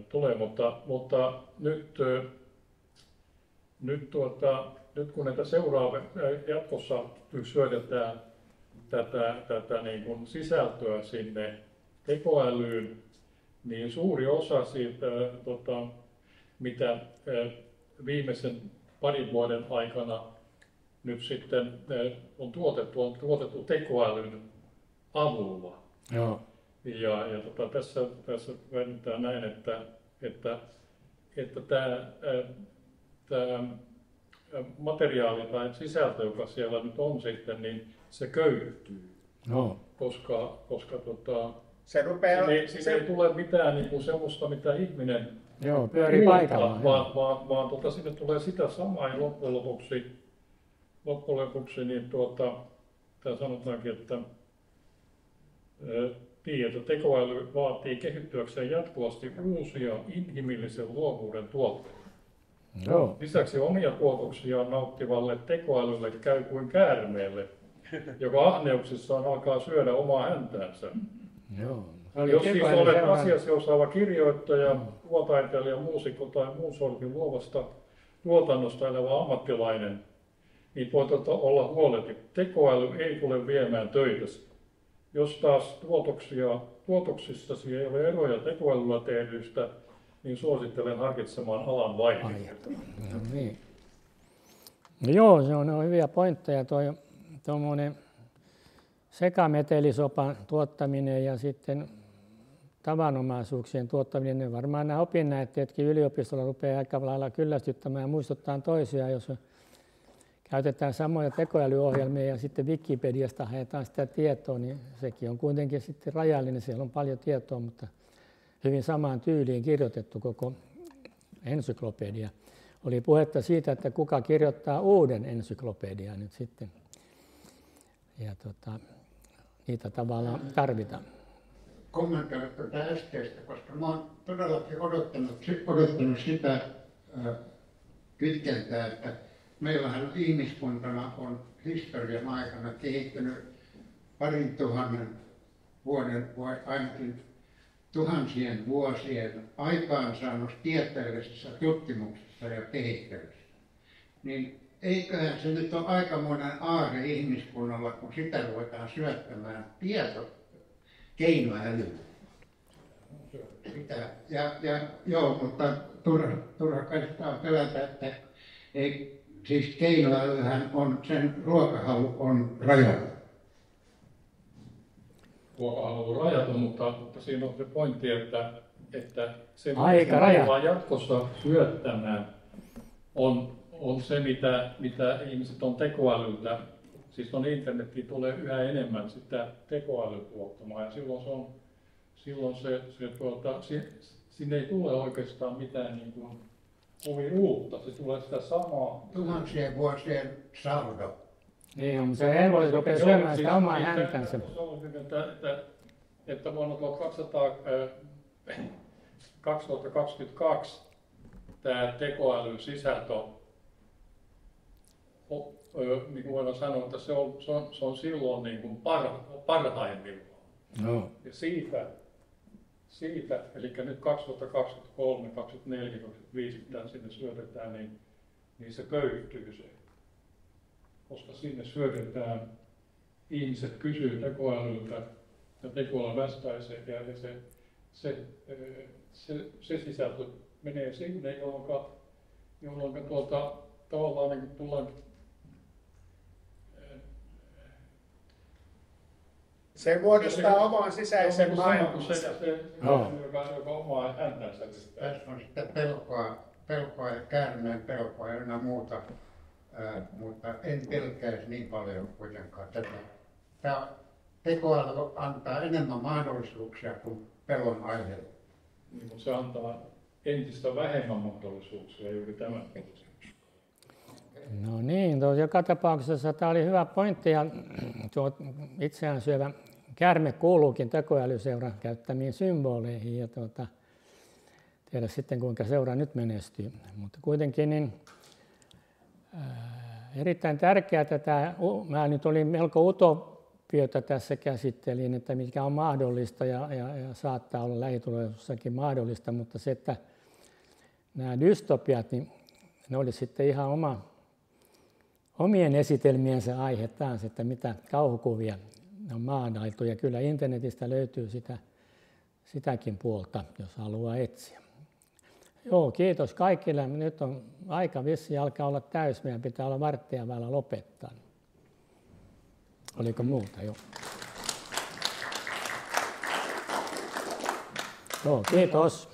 tulee, mutta nyt kun näitä jatkossa syötetään tätä niin kuin sisältöä sinne tekoälyyn, niin suuri osa siitä, mitä viimeisen parin vuoden aikana nyt sitten on tuotettu tekoälyn avulla. Joo. Ja tässä väitetään näin, että tämä materiaali tai sisältö, joka siellä nyt on sitten, niin se köyhtyy. No. Koska Se rupeaa... Siinä ei tule mitään niin kuin semmoista, mitä ihminen pyörii paikallaan. Vaan sinne tulee sitä samaa, ja loppujen lopuksi niin tämä sanotaankin, että tekoäly vaatii kehittyäkseen jatkuvasti uusia inhimillisen luovuuden tuotteita. Joo. Lisäksi omia tuotoksiaan nauttivalle tekoälylle käy kuin käärmeelle, joka ahneuksissaan alkaa syödä omaa häntäänsä. Joo. Jos siis olet asiassa osaava kirjoittaja, kuvataiteilija, muusikko tai muun sortin luovasta tuotannosta elävä ammattilainen, niin voit olla huoleti. Tekoäly ei tule viemään töitäsi. Jos taas tuotoksissasi ei ole eroja tekoälyllä tehdyistä, niin suosittelen harkitsemaan alan vaihtoa. No niin. No joo, se on hyviä pointteja. Tuommoinen sekametelisopan tuottaminen ja sitten tavanomaisuuksien tuottaminen, ne varmaan nämä opinnäytteetkin yliopistolla rupeaa aika lailla kyllästyttämään ja muistuttaa toisiaan, jos käytetään samoja tekoälyohjelmia ja sitten Wikipediasta haetaan sitä tietoa, niin sekin on kuitenkin sitten rajallinen. Siellä on paljon tietoa, mutta hyvin samaan tyyliin kirjoitettu koko ensyklopedia. Oli puhetta siitä, että kuka kirjoittaa uuden ensyklopedian nyt sitten. Ja niitä tavallaan tarvitaan. Kommentoida tuota äskeistä, koska mä oon todellakin odottanut sitä kytkentää, että meillähän ihmiskuntana on historian aikana kehittynyt 2000 vuoden vai ainakin tuhansien vuosien aikaansaannos tieteellisessä tutkimuksessa ja kehittelyssä. Niin eiköhän se nyt ole aikamoinen aarre ihmiskunnalla, kun sitä ruvetaan syöttämään keinoälyä. Joo, mutta turha kai pelätä, että ei, siis keinoälyhän on, sen ruokahalu on rajaton. Ruokahalu on rajaton, mutta siinä on se pointti, että se mitä jatkossa syöttämään on se, mitä ihmiset on tekoälyltä. Siis on internetiin tulee yhä enemmän sitä tekoälytuottamaa ja silloin sinne ei tule oikeastaan mitään niin kuin kovin uutta. Se tulee sitä samaa. Tuhansien vuosien saldo. Niin, se helposti rupeaa syömään sitä omaa häntänsä. Että vuonna 2022 tämä tekoälyn sisältö, niin kuin voidaan sanoa, että se on silloin niin kuin parhaimmillaan. No. Ja siitä, eli nyt 2023, 2024, 2025, mitä sinne syötetään, niin se köyhtyy se. Koska sinne syötetään, ihmiset kysyy tekoälyltä ja tekoäly vastaisee ja se sisältö menee sinne, jolloin tavallaan niin tullaan. Se muodostaa oman sisäisen maailmansa. Joka omaa häntäänsä. Tässä on sitten pelkoa ja käärmeen pelkoa ynnä muuta, mutta en pelkäisi niin paljon kuitenkaan tätä. Tämä tekoäly antaa enemmän mahdollisuuksia kuin pelon aiheuttaa. Niin, se antaa entistä vähemmän mahdollisuuksia juuri tämän. No niin, joka tapauksessa tämä oli hyvä pointti ja itseään syövä käärme kuuluukin tekoälyseuran käyttämiin symboleihin ja tiedä sitten kuinka seura nyt menestyy. Mutta kuitenkin niin, erittäin tärkeää tätä, mä nyt olin melko utopiota tässä käsittelin, että mikä on mahdollista ja saattaa olla lähitulevaisuudessakin mahdollista, mutta se, että nämä dystopiat, niin ne oli sitten ihan omien esitelmiensä aihe taas, että mitä kauhukuvia on maalailtu ja kyllä internetistä löytyy sitäkin puolta, jos haluaa etsiä. Joo, kiitos kaikille. Nyt on aika vissiin alkaa olla täys. Meidän pitää olla varttia vailla lopettaa. Oliko muuta? Joo. Joo, kiitos.